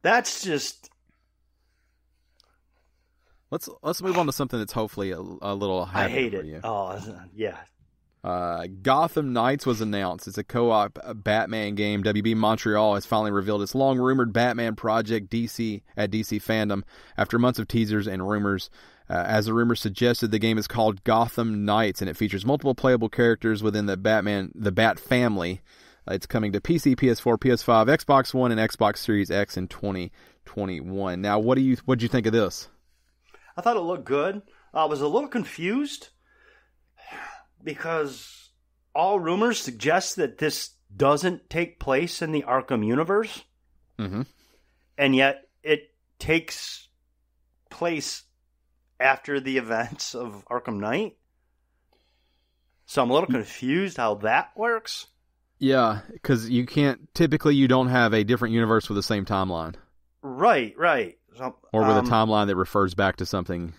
That's just. Let's move on to something that's hopefully a little happier. I hate for it. you. Oh yeah. Gotham Knights was announced. It's a co-op Batman game. WB Montreal has finally revealed its long-rumored Batman project at DC Fandom after months of teasers and rumors. As the rumors suggested, the game is called Gotham Knights, and it features multiple playable characters within the Bat family. It's coming to PC, PS4, PS5, Xbox One, and Xbox Series X in 2021. Now, what'd you think of this? I thought it looked good. I was a little confused because all rumors suggest that this doesn't take place in the Arkham universe. Mm-hmm. And yet it takes place after the events of Arkham Knight. So I'm a little confused how that works. Yeah, because you don't have a different universe with the same timeline. Right. So, or with a timeline that refers back to something.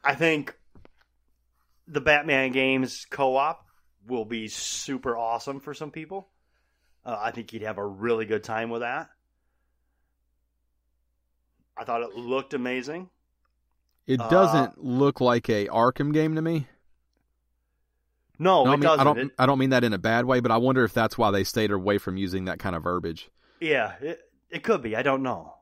I think the Batman games co-op will be super awesome for some people. I think you'd have a really good time with that. I thought it looked amazing. It doesn't look like a Arkham game to me. No, it doesn't. I don't mean that in a bad way, but I wonder if that's why they stayed away from using that kind of verbiage. Yeah, it could be. I don't know.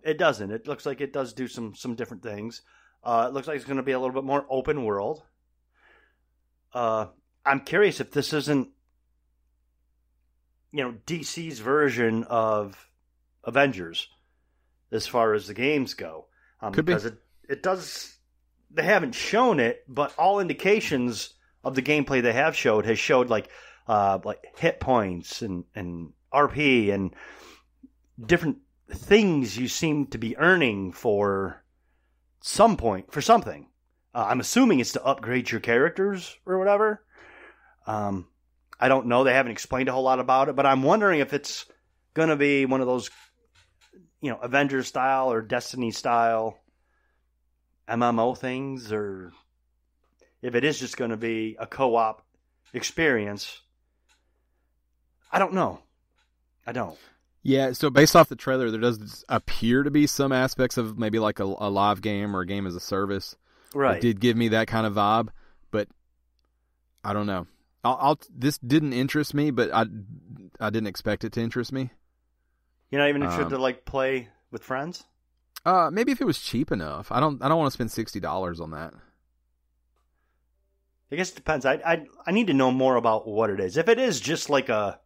It doesn't. It looks like it does do some different things. It looks like it's going to be a little bit more open world. I'm curious if this isn't, DC's version of Avengers as far as the games go. Could because be. It does. They haven't shown it, but all indications of the gameplay they have showed like hit points and RP and different things you seem to be earning for something. I'm assuming it's to upgrade your characters or whatever. I don't know. They haven't explained a whole lot about it, but I'm wondering if it's going to be one of those, Avengers style or Destiny style MMO things, or if it is just going to be a co-op experience. I don't know. I don't. Yeah, so based off the trailer, there does appear to be some aspects of maybe like a live game or a game as a service. Right. It did give me that kind of vibe, but I don't know. This didn't interest me, but I didn't expect it to interest me. You're not even interested to like play with friends? Maybe if it was cheap enough. I don't want to spend $60 on that. I guess it depends. I need to know more about what it is. If it is just like a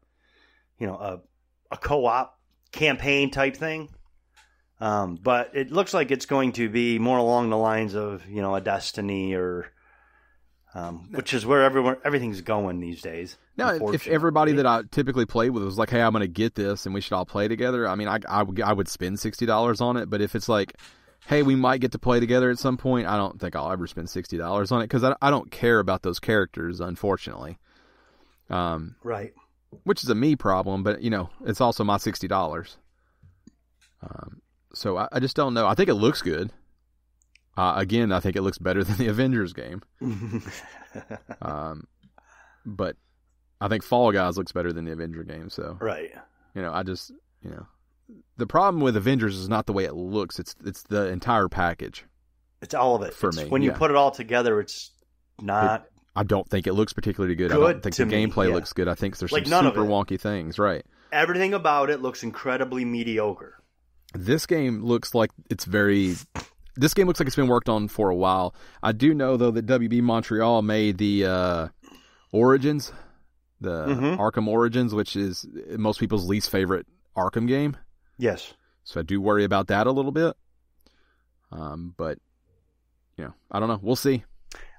co-op campaign type thing, but it looks like it's going to be more along the lines of a Destiny or which is where everything's going these days. Now, if everybody that I typically play with was like, "Hey, I'm going to get this, and we should all play together," I mean, I would spend $60 on it. But if it's like, "Hey, we might get to play together at some point," I don't think I'll ever spend $60 on it because I don't care about those characters, unfortunately. Right. Which is a me problem, but it's also my $60. So I just don't know. I think it looks good. Again, I think it looks better than the Avengers game. But I think Fall Guys looks better than the Avenger game. So right. The problem with Avengers is not the way it looks. It's the entire package. It's all of it. For me. When you put it all together, it's not... I don't think it looks particularly good. I don't think the gameplay looks good. I think there's some super wonky things. Right. Everything about it looks incredibly mediocre. This game looks like it's been worked on for a while. I do know, though, that WB Montreal made the Origins, the Arkham Origins, which is most people's least favorite Arkham game. Yes. So I do worry about that a little bit. But, I don't know. We'll see.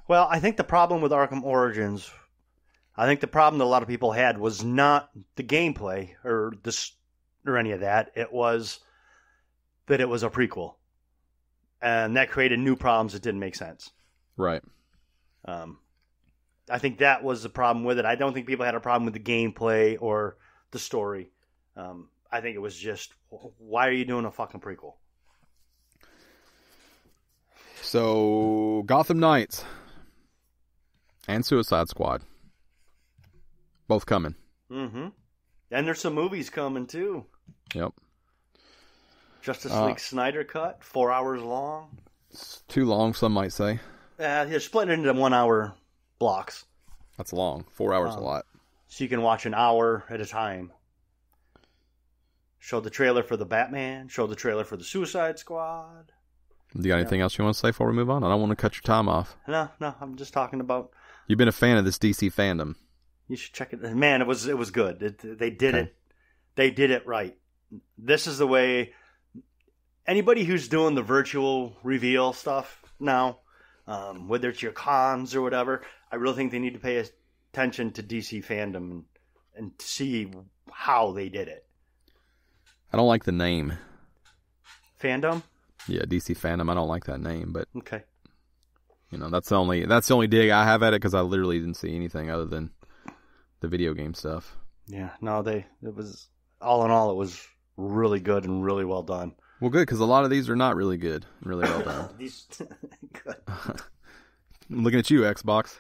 Well, I think the problem with Arkham Origins, the problem that a lot of people had was not the gameplay or any of that. It was that it was a prequel. And that created new problems that didn't make sense. Right. I think that was the problem with it. I don't think people had a problem with the gameplay or the story. I think it was just, why are you doing a fucking prequel? So, Gotham Knights and Suicide Squad. Both coming. Mm-hmm. And there's some movies coming, too. Yep. Justice League Snyder Cut, 4 hours long. It's too long, some might say. They're splitting it into 1 hour blocks. That's long. 4 hours a lot. So you can watch an hour at a time. Show the trailer for the Batman. Show the trailer for the Suicide Squad. Do you got anything else you want to say before we move on? I don't want to cut your time off. No, I'm just talking about... You've been a fan of this DC fandom. You should check it. Man, it was good. They did it. They did it right. This is the way... Anybody who's doing the virtual reveal stuff now, whether it's your cons or whatever, I really think they need to pay attention to DC fandom and see how they did it. I don't like the name. Fandom? Yeah, DC fandom. I don't like that name, but okay. That's the only dig I have at it because I literally didn't see anything other than the video game stuff. Yeah, no, it was all in all, it was really good and really well done. Well, good, because a lot of these are not really good. Really well done. Good. I'm looking at you, Xbox.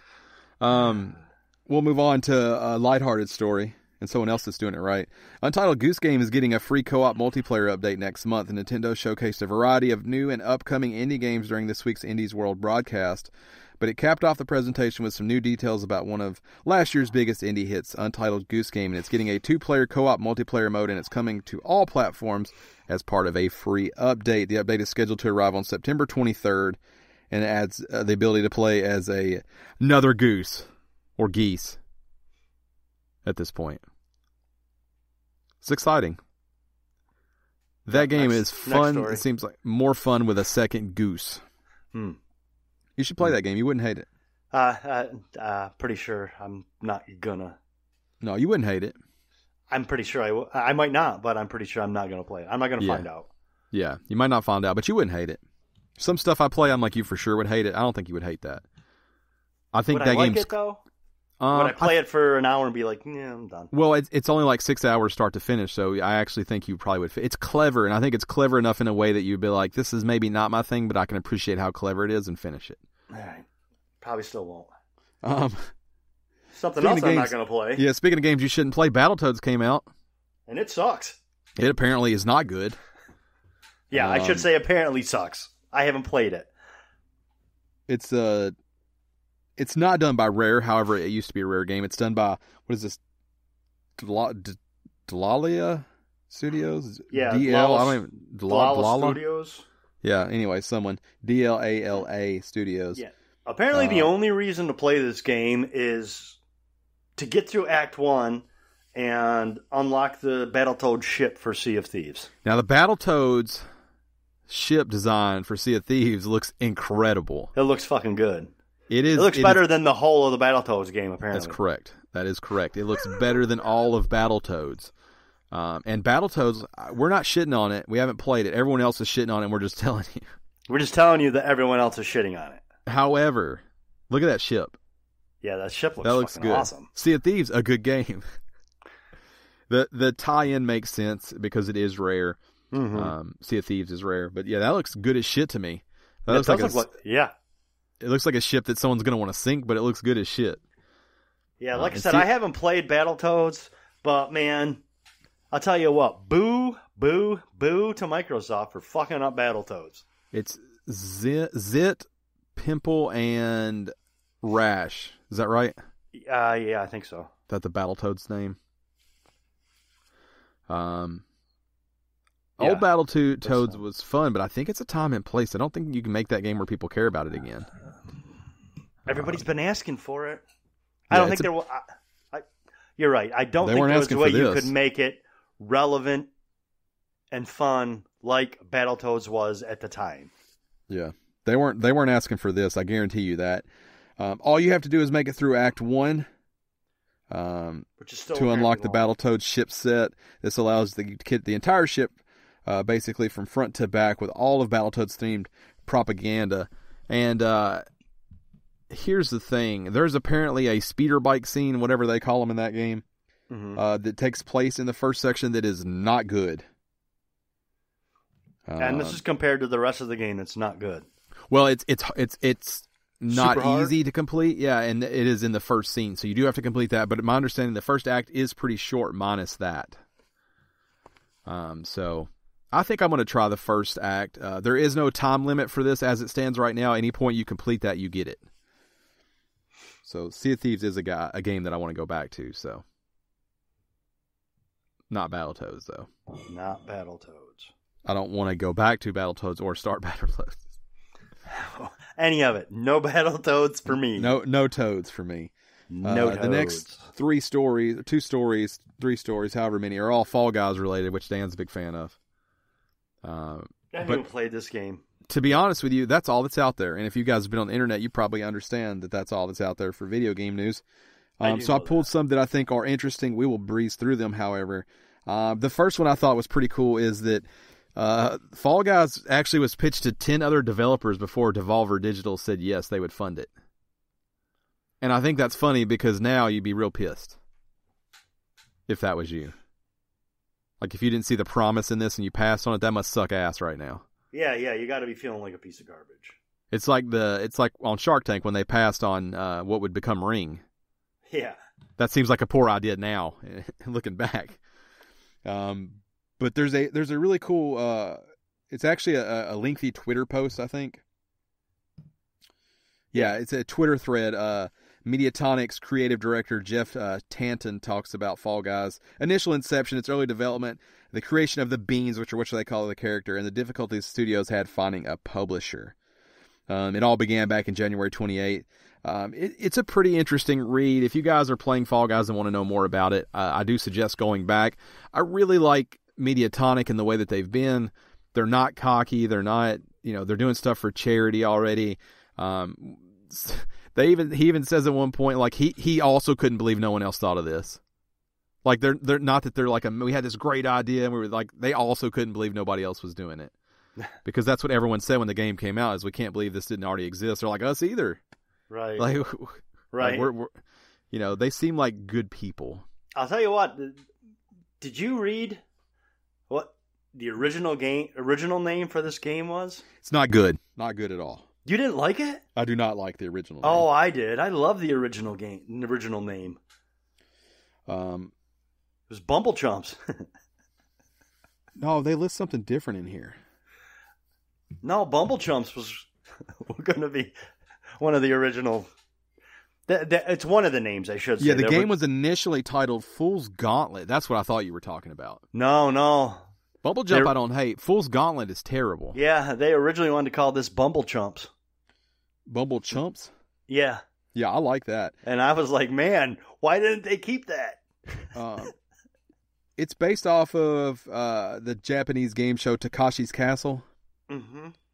We'll move on to a lighthearted story, and someone else that's doing it right. Untitled Goose Game is getting a free co-op multiplayer update next month, and Nintendo showcased a variety of new and upcoming indie games during this week's Indies World broadcast. But it capped off the presentation with some new details about one of last year's biggest indie hits, Untitled Goose Game, and it's getting a 2-player co-op multiplayer mode, and it's coming to all platforms as part of a free update. The update is scheduled to arrive on September 23rd, and it adds the ability to play as another goose, or geese, at this point. It's exciting. That game is fun. It seems like more fun with a second goose. You should play that game. You wouldn't hate it. Pretty sure I'm not gonna. No, you wouldn't hate it. I'm pretty sure I might not, but I'm pretty sure I'm not gonna play it. I'm not gonna find out. Yeah, you might not find out, but you wouldn't hate it. Some stuff I play, I'm like, you for sure would hate it. I don't think you would hate that. I think would that I like game's... it, though? Would I play it for an hour and be like, yeah, I'm done? Well, it's only like 6 hours start to finish, so I actually think you probably would. It's clever, and I think it's clever enough in a way that you'd be like, this is maybe not my thing, but I can appreciate how clever it is and finish it. All right. Probably still won't. Something else I'm not going to play. Yeah, speaking of games you shouldn't play, Battletoads came out. And it sucks. It apparently is not good. Yeah, I should say apparently sucks. I haven't played it. It's It's not done by Rare. However, it used to be a Rare game. It's done by, what is this? Dlalia Studios? Yeah. DL. I don't even. Dlala Studios. Yeah. Anyway, someone DLALA Studios. Yeah. Apparently, the only reason to play this game is to get through Act 1 and unlock the Battletoads ship for Sea of Thieves. Now, the Battletoads ship design for Sea of Thieves looks incredible. It looks fucking good. It is. It looks better than the whole of the Battletoads game, apparently. That's correct. That is correct. It looks better than all of Battletoads. And Battletoads, we're not shitting on it. We haven't played it. Everyone else is shitting on it, and we're just telling you. We're just telling you that everyone else is shitting on it. However, look at that ship. Yeah, that ship looks good. Awesome. Sea of Thieves, a good game. The tie-in makes sense because it is Rare. Mm-hmm. Sea of Thieves is Rare. But yeah, that looks good as shit to me. That looks like yeah. It looks like a ship that someone's going to want to sink, but it looks good as shit. Yeah, like I said, I haven't played Battletoads, but man, I'll tell you what, boo to Microsoft for fucking up Battletoads. It's Zit, Pimple, and Rash. Is that right? Yeah, I think so. Is that the Battletoads name? Old Battletoads was fun, but I think it's a time and place. I don't think you can make that game where people care about it again. Everybody's been asking for it. I don't think there will. You're right. I don't think there was a way you could make it relevant and fun like Battletoads was at the time. Yeah, they weren't asking for this. I guarantee you that. All you have to do is make it through Act 1. Which is still to unlock the Battletoads ship set. This allows the entire ship, basically from front to back, with all of Battletoads themed propaganda. And here's the thing: there's apparently a speeder bike scene, whatever they call them in that game, that takes place in the first section that is not good. And this is compared to the rest of the game that's not good. Well, it's not easy to complete, yeah, and it is in the first scene, so you do have to complete that. But my understanding, the first act is pretty short, minus that. So I think I'm going to try the first act. There is no time limit for this as it stands right now. Any point you complete that, you get it. So Sea of Thieves is a game that I want to go back to. So not Battletoads though. Not Battletoads. I don't want to go back to Battletoads or start Battletoads. Any of it. No Battletoads for me. No toads for me. No toads. The next 2 stories, 3 stories, however many, are all Fall Guys related, which Dan's a big fan of. I haven't played this game. To be honest with you, that's all that's out there. And if you guys have been on the internet, you probably understand that that's all that's out there for video game news. So I pulled some that I think are interesting. We will breeze through them, however. The first one I thought was pretty cool is that Fall Guys actually was pitched to 10 other developers before Devolver Digital said yes, they would fund it. And I think that's funny because now you'd be real pissed if that was you. Like if you didn't see the promise in this and you passed on it, that must suck ass right now. Yeah, you got to be feeling like a piece of garbage. It's like on Shark Tank when they passed on what would become Ring. Yeah. That seems like a poor idea now, looking back. But there's a really cool. It's actually a lengthy Twitter post, I think. Yeah, it's a Twitter thread. Mediatronic's creative director Jeff Tanton talks about Fall Guys. Initial inception, its early development, the creation of the beans, which they call the character, and the difficulties studios had finding a publisher. It all began back in January 28th. It's a pretty interesting read. If you guys are playing Fall Guys and want to know more about it, I do suggest going back. I really like Mediatonic in the way that they've been. They're not cocky. They're not, they're doing stuff for charity already. He even says at one point, like he also couldn't believe no one else thought of this. Like they're not that they're like we had this great idea and we were like, they also couldn't believe nobody else was doing it. Because that's what everyone said when the game came out is we can't believe this didn't already exist. They're like us either. Right. Like, right. Like we're they seem like good people. I'll tell you what. Did you read what the original name for this game was? It's not good. Not good at all. You didn't like it? I do not like the original name. Oh, I did. I love the original name. It was Bumblechumps. No, they list something different in here. No, Bumblechumps was going to be one of the original It's one of the names, I should say. Yeah, the game was initially titled Fool's Gauntlet. That's what I thought you were talking about. No. Bumble Jump I don't hate. Fool's Gauntlet is terrible. Yeah, they originally wanted to call this Bumble Chumps. Bumble Chumps? Yeah. Yeah, I like that. And I was like, man, why didn't they keep that? It's based off of the Japanese game show Takashi's Castle,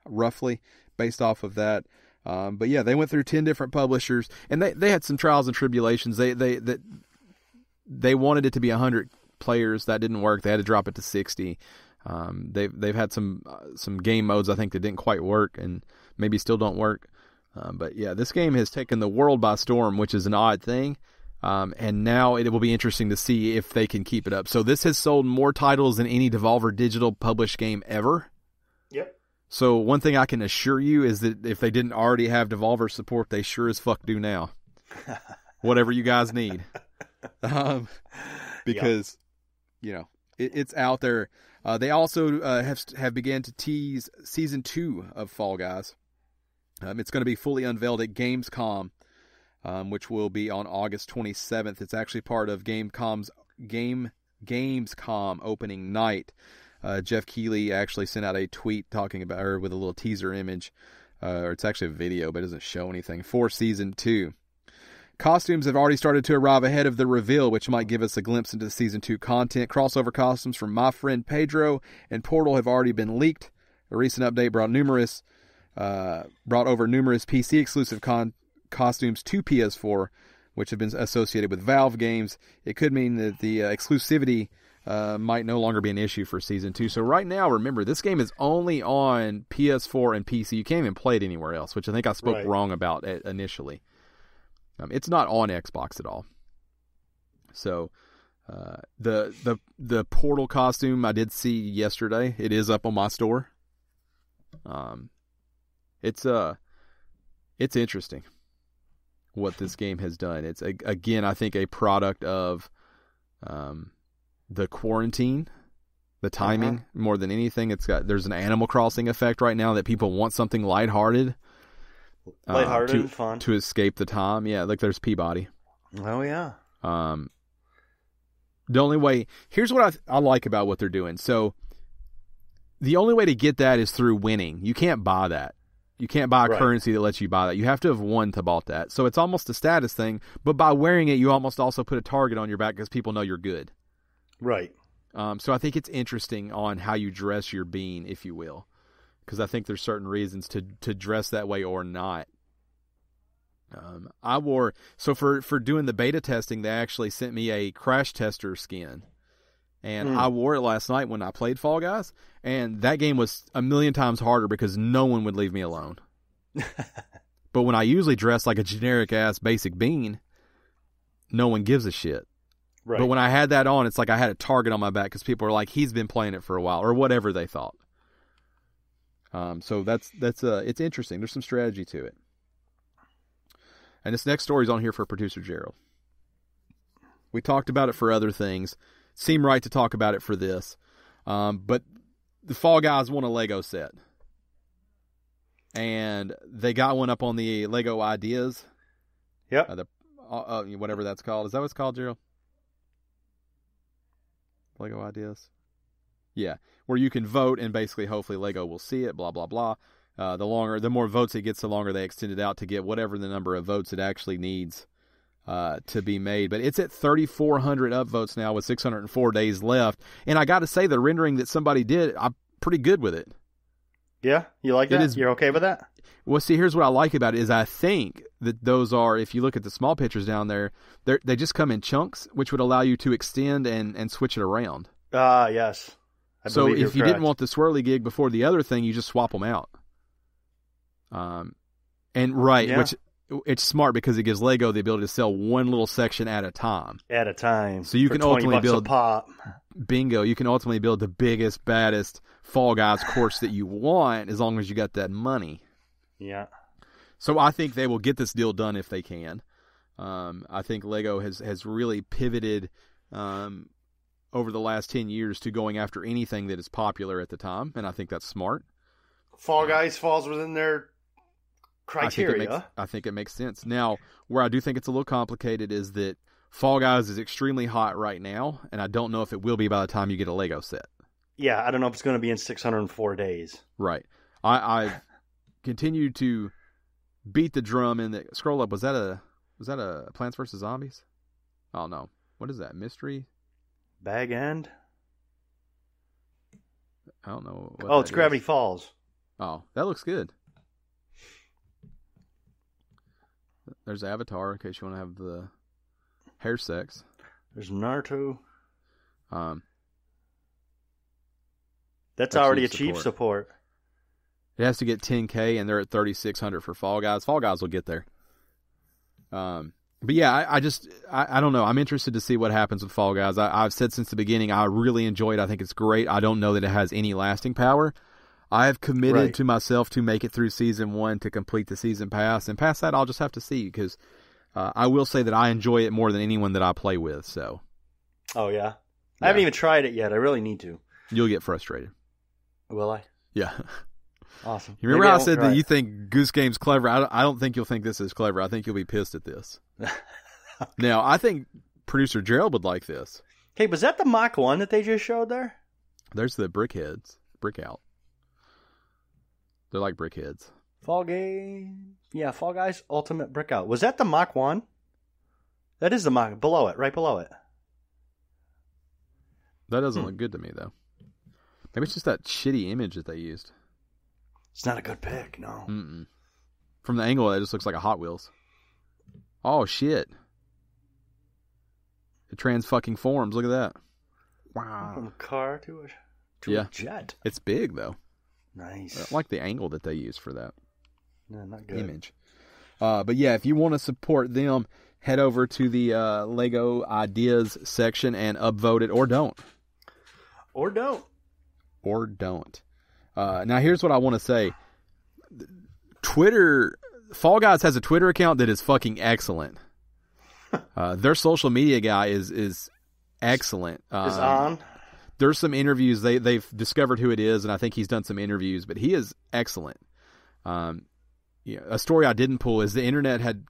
roughly, based off of that. But yeah, they went through 10 different publishers, and they had some trials and tribulations. They wanted it to be 100 players. That didn't work. They had to drop it to 60. They've had some game modes, I think, that didn't quite work and maybe still don't work. But yeah, this game has taken the world by storm, which is an odd thing. And now it will be interesting to see if they can keep it up. So this has sold more titles than any Devolver Digital published game ever. Yep. So one thing I can assure you is that if they didn't already have Devolver support, they sure as fuck do now. Whatever you guys need. Because, it's out there. They also have began to tease Season 2 of Fall Guys. It's going to be fully unveiled at Gamescom, which will be on August 27th. It's actually part of Gamescom opening night. Jeff Keighley actually sent out a tweet talking about her with a little teaser image, or it's actually a video, but it doesn't show anything, for Season 2. Costumes have already started to arrive ahead of the reveal, which might give us a glimpse into the Season 2 content. Crossover costumes from My Friend Pedro and Portal have already been leaked. A recent update brought over numerous PC-exclusive costumes to PS4, which have been associated with Valve games. It could mean that the exclusivity might no longer be an issue for Season 2. So right now, remember, this game is only on PS4 and PC. You can't even play it anywhere else, which I think I spoke wrong about initially. It's not on Xbox at all. So the Portal costume I did see yesterday. It is up on my store. It's interesting what this game has done. It's again, I think, a product of the quarantine, the timing more than anything. There's an Animal Crossing effect right now that people want something lighthearted. And fun to escape the time. Yeah, like there's Peabody. Oh yeah. The only way, here's what I like about what they're doing. So the only way to get that is through winning. You can't buy that. You can't buy a currency that lets you buy that. You have to have won to bought that. So it's almost a status thing, but by wearing it, you almost also put a target on your back because people know you're good. Right. So I think it's interesting on how you dress your bean, if you will. Because I think there's certain reasons to dress that way or not. I wore, so for doing the beta testing, they actually sent me a Crash Tester skin. And I wore it last night when I played Fall Guys. And that game was a million times harder because no one would leave me alone. But when I usually dress like a generic-ass basic bean, no one gives a shit. Right. But when I had that on, it's like I had a target on my back because people were like, he's been playing it for a while, or whatever they thought. So that's it's interesting. There's some strategy to it. And this next story is on here for producer Gerald. We talked about it for other things. Seemed right to talk about it for this. But the Fall Guys won a Lego set. And they got one up on the Lego Ideas. Yep. Whatever that's called. Is that what it's called, Gerald? Lego Ideas? Yeah. Where you can vote and basically hopefully Lego will see it, blah, blah, blah. The more votes it gets, the longer they extend it out to get whatever the number of votes it actually needs to be made. But it's at 3,400 upvotes now with 604 days left. And I got to say, the rendering that somebody did, I'm pretty good with it. Yeah? You like that? You're okay with that? Well, see, here's what I like about it is I think that those are, if you look at the small pictures down there, they just come in chunks, which would allow you to extend and switch it around. Yes. So if you didn't want the swirly gig before the other thing, you just swap them out. Which it's smart because it gives Lego the ability to sell one little section at a time. At a time. So you can ultimately build pop. Bingo. You can ultimately build the biggest, baddest Fall Guys course that you want as long as you got that money. Yeah. So I think they will get this deal done if they can. I think Lego has really pivoted over the last 10 years to going after anything that is popular at the time, and I think that's smart. Fall Guys falls within their criteria. I think it makes sense. Now, where I do think it's a little complicated is that Fall Guys is extremely hot right now, and I don't know if it will be by the time you get a Lego set. Yeah, I don't know if it's going to be in 604 days. Right. I continue to beat the drum in the scroll up. Was that a Plants vs. Zombies? Oh no. What is that? Mystery? Bag End? I don't know. It's Gravity Falls. Oh, that looks good. There's Avatar in case you want to have the hair sex. There's Naruto. That's a already chief a chief support. It has to get 10K, and they're at 3,600 for Fall Guys. Fall Guys will get there. But yeah, I don't know. I'm interested to see what happens with Fall Guys. I've said since the beginning, I really enjoy it. I think it's great. I don't know that it has any lasting power. I have committed to myself to make it through Season 1 to complete the Season Pass. And past that, I'll just have to see, because I will say that I enjoy it more than anyone that I play with. So. Oh, yeah? I haven't even tried it yet. I really need to. You'll get frustrated. Will I? Yeah. Awesome. You remember how I said that you think Goose Game's clever? I don't think you'll think this is clever. I think you'll be pissed at this. Now, I think producer Gerald would like this. Hey, was that the Mach 1 that they just showed there? There's the Brickheads. Brick out. They're like Brickheads. Fall Guys Ultimate Brick Out. Was that the Mach 1? That is the Mach. Below it, right below it. That doesn't look good to me, though. Maybe it's just that shitty image that they used. It's not a good pick, no. Mm-mm. From the angle, it just looks like a Hot Wheels. Oh, shit. It fucking forms. Look at that. Wow. From a car to a jet. It's big, though. Nice. I like the angle that they use for that not good. image. But yeah, if you want to support them, head over to the Lego Ideas section and upvote it, or don't. Or don't. Or don't. Now, here's what I want to say. Twitter, Fall Guys has a Twitter account that is fucking excellent. Their social media guy is excellent. Is on. There's some interviews. They've discovered who it is, and I think he's done some interviews, but he is excellent. A story I didn't pull is the internet had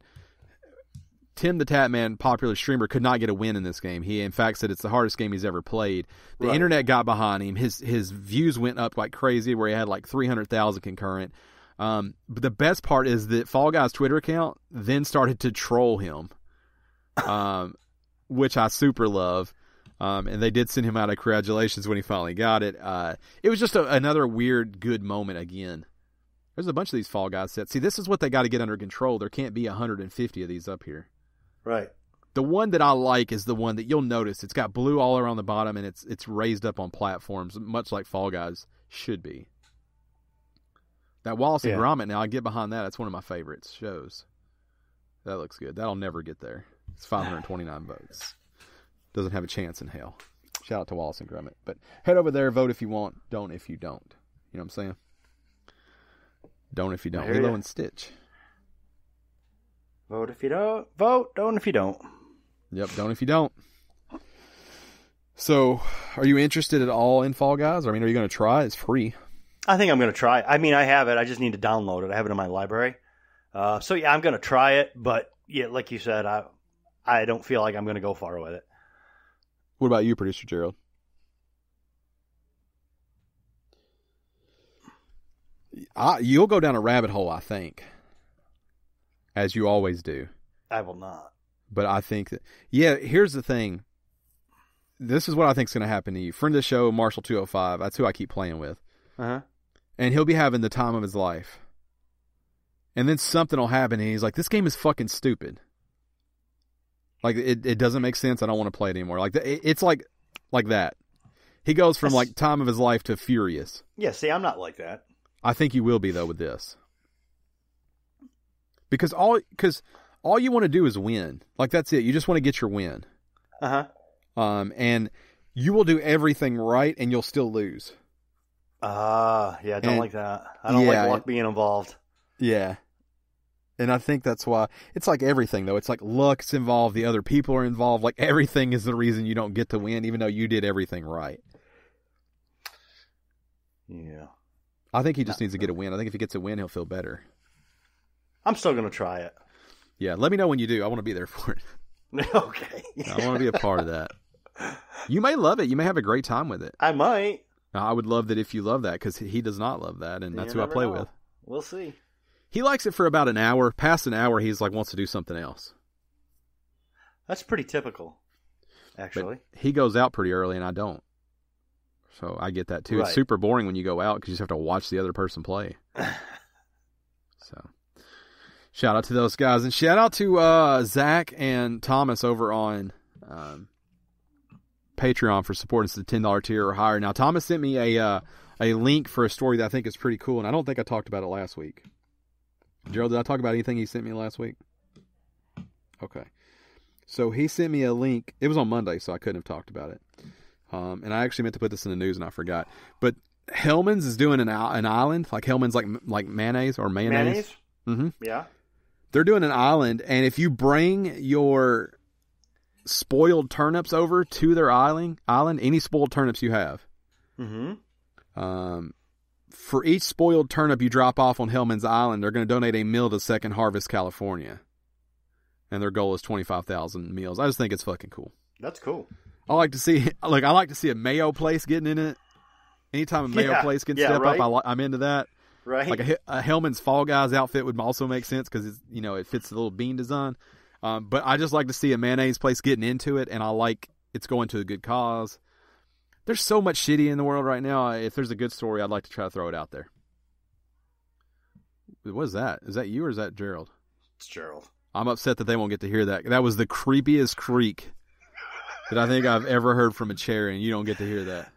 Tim the Tatman, popular streamer, could not get a win in this game. He, in fact, said it's the hardest game he's ever played. The internet got behind him. His views went up like crazy, where he had like 300,000 concurrent. But the best part is that Fall Guy's Twitter account then started to troll him, which I super love. And they did send him out a congratulations when he finally got it. It was just another weird, good moment again. There's a bunch of these Fall Guys sets. See, this is what they got to get under control. There can't be 150 of these up here. Right. The one that I like is the one that you'll notice. It's got blue all around the bottom, and it's raised up on platforms, much like Fall Guys should be. That Wallace and Gromit, now I get behind that. It's one of my favorites shows. That looks good. That'll never get there. It's 529 votes. Doesn't have a chance in hell. Shout out to Wallace and Gromit. But head over there, vote if you want, don't if you don't. You know what I'm saying? Don't if you don't. Lilo and Stitch. Vote if you don't. Vote. Don't if you don't. Yep. Don't if you don't. So, are you interested at all in Fall Guys? I mean, are you going to try? It's free. I think I'm going to try. I mean, I have it. I just need to download it. I have it in my library. So yeah, I'm going to try it. But yeah, like you said, I don't feel like I'm going to go far with it. What about you, producer Gerald? You'll go down a rabbit hole, I think, as you always do. I will not. But I think that, here's the thing. This is what I think is going to happen to you. Friend of the show, Marshall205. That's who I keep playing with. Uh-huh. And he'll be having the time of his life. And then something will happen, and he's like, this game is fucking stupid. Like, it doesn't make sense. I don't want to play it anymore. Like, it's like that. He goes from, like, time of his life to furious. Yeah, see, I'm not like that. I think you will be, though, with this. Because all you want to do is win. Like, that's it. You just want to get your win. Uh-huh. And you will do everything right, and you'll still lose. Yeah, I don't like that. I don't like luck being involved. Yeah. And I think that's why it's like everything, though. It's like luck's involved, the other people are involved. Like, everything is the reason you don't get to win, even though you did everything right. Yeah. I think he just needs to get a win. I think if he gets a win, he'll feel better. I'm still going to try it. Yeah, let me know when you do. I want to be there for it. Okay. I want to be a part of that. You may love it. You may have a great time with it. I might. I would love that if you love that, because he does not love that, and that's who I play with. We'll see. He likes it for about an hour. Past an hour, he's like wants to do something else. That's pretty typical, actually. But he goes out pretty early, and I don't. So I get that, too. Right. It's super boring when you go out, because you just have to watch the other person play. So, shout out to those guys. And shout out to Zach and Thomas over on Patreon for supporting us at the $10 tier or higher. Now, Thomas sent me a link for a story that I think is pretty cool, and I don't think I talked about it last week. Gerald, did I talk about anything he sent me last week? Okay. So he sent me a link. It was on Monday, so I couldn't have talked about it. And I actually meant to put this in the news, and I forgot. But Hellman's is doing an island, like Hellman's like mayonnaise or mayonnaise. Mayonnaise? Mm-hmm. Yeah. They're doing an island, and if you bring your spoiled turnips over to their island, any spoiled turnips you have, for each spoiled turnip you drop off on Hellman's Island, they're going to donate a meal to Second Harvest California. And their goal is 25,000 meals. I just think it's fucking cool. That's cool. I like to see a mayo place getting in it. Anytime a mayo place can step up, I'm into that. Right. Like a Hellman's Fall Guys outfit would also make sense because it fits the little bean design. But I just like to see a mayonnaise place getting into it, and I like it's going to a good cause. There's so much shitty in the world right now. If there's a good story, I'd like to try to throw it out there. What is that? Is that you or is that Gerald? It's Gerald. I'm upset that they won't get to hear that. That was the creepiest creak that I think I've ever heard from a chair, and you don't get to hear that.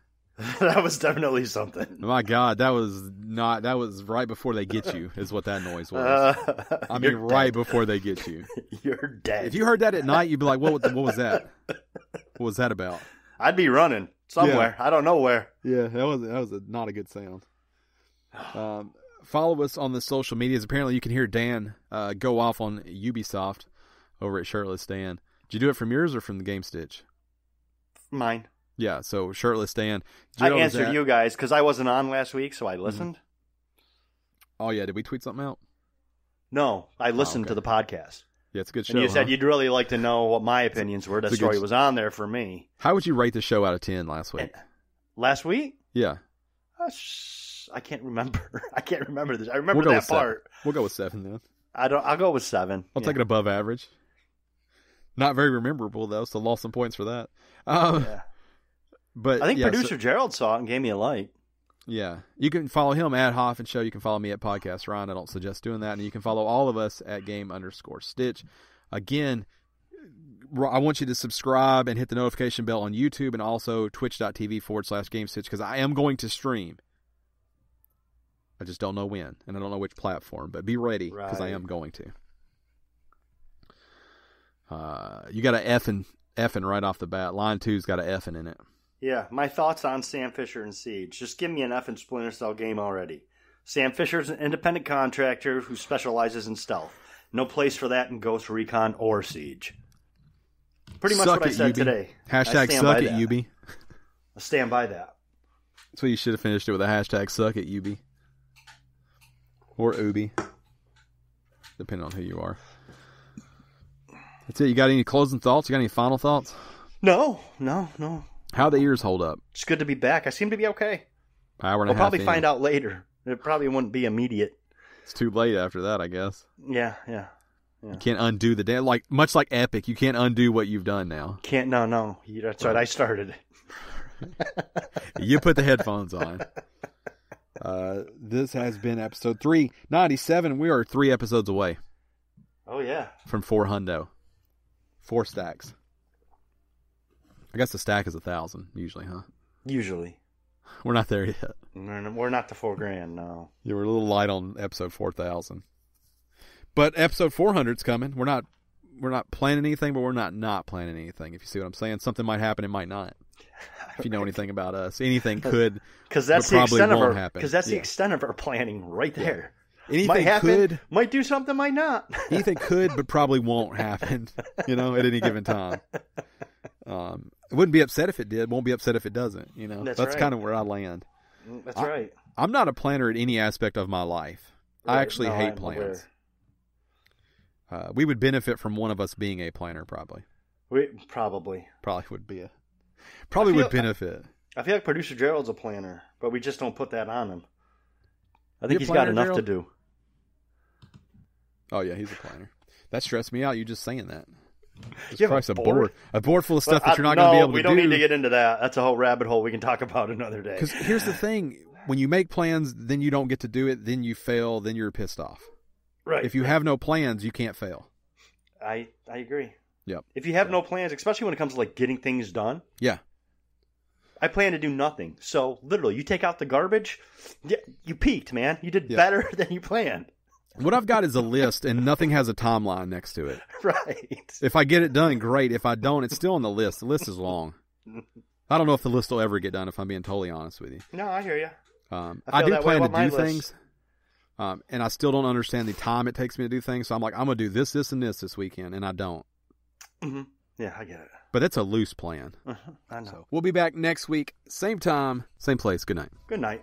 That was definitely something. My God, that was right before they get you, is what that noise was. I mean, right before they get you. You're dead. If you heard that at night, you'd be like, what was that? What was that about? I'd be running somewhere. Yeah. I don't know where. Yeah, that was not a good sound. Follow us on the social medias. Apparently, you can hear Dan go off on Ubisoft over at Shirtless Dan. Did you do it from yours or from the Gamestitch? Mine. Yeah, so Shirtless Dan. Gerald, I answered you guys because I wasn't on last week, so I listened. Oh, yeah. Did we tweet something out? No, I listened to the podcast. Yeah, it's a good show. And you said you'd really like to know what my opinions were. That story was on there for me. How would you rate the show out of 10 last week? Last week? Yeah. I can't remember. I can't remember this. I remember that part. We'll go with 7 then. I'll go with 7. I'll take it above average. Not very memorable though, so lost some points for that. Yeah. But I think producer Gerald saw it and gave me a like. Yeah. You can follow him at Hoff and Show. You can follow me at Podcast Ryan. I don't suggest doing that. And you can follow all of us at Game_Stitch. Again, I want you to subscribe and hit the notification bell on YouTube and also twitch.tv/GameStitch because I am going to stream. I just don't know when, and I don't know which platform, but be ready because I am going to. You got an effing right off the bat. Line 2's got an effing in it. Yeah, my thoughts on Sam Fisher and Siege. Just give me an effing Splinter Cell game already. Sam Fisher's an independent contractor who specializes in stealth. No place for that in Ghost Recon or Siege. Pretty much what I said today. Hashtag suck it, Ubi. I stand by that. So you should have finished it with a hashtag suck it, Ubi. Or Ubi. Depending on who you are. That's it. You got any closing thoughts? You got any final thoughts? No. How the ears hold up? It's good to be back. I seem to be okay. Hour and a half. We'll probably find out later. It probably wouldn't be immediate. It's too late after that, I guess. Yeah. You can't undo the day. Much like Epic, you can't undo what you've done now. Can't. No. That's right. I started it. You put the headphones on. This has been episode 397. We are 3 episodes away. Oh yeah. From 400. 4 stacks. I guess a stack is 1,000 usually, huh? Usually. We're not there yet. We're not to $4,000, no. Yeah, we're a little light on episode 4,000. But episode 400's coming. We're not planning anything, but we're not planning anything. If you see what I'm saying, something might happen, it might not. If you know anything about us, anything could. Because that's the extent of our. Because that's the extent of our planning right there. Anything might happen, could, might do something, might not. Anything could, but probably won't happen. At any given time. I wouldn't be upset if it did. Won't be upset if it doesn't. That's right. Kind of where I land. That's right. I'm not a planner in any aspect of my life. Right. I actually hate plans. We would benefit from one of us being a planner, probably. We probably would be would benefit. I feel like producer Gerald's a planner, but we just don't put that on him. I think he's planner, got enough Gerald? to do. Oh yeah, he's a planner. That stressed me out. You just saying that. It's You have probably a board full of stuff that you're not going to be able to do. We don't need to get into that. That's a whole rabbit hole we can talk about another day. Because here's the thing: when you make plans, then you don't get to do it. Then you fail. Then you're pissed off. Right. If you have no plans, you can't fail. I agree. Yep. If you have no plans, especially when it comes to like getting things done. Yeah. I plan to do nothing. So literally, you take out the garbage, you peaked, man. You did better than you planned. What I've got is a list, and nothing has a timeline next to it. Right. If I get it done, great. If I don't, it's still on the list. The list is long. I don't know if the list will ever get done, if I'm being totally honest with you. No, I hear you. I do plan to do things, and I still don't understand the time it takes me to do things. So I'm like, I'm going to do this, this, and this weekend, and I don't. Mm-hmm. Yeah, I get it. But it's a loose plan. I know. So we'll be back next week. Same time, same place. Good night. Good night.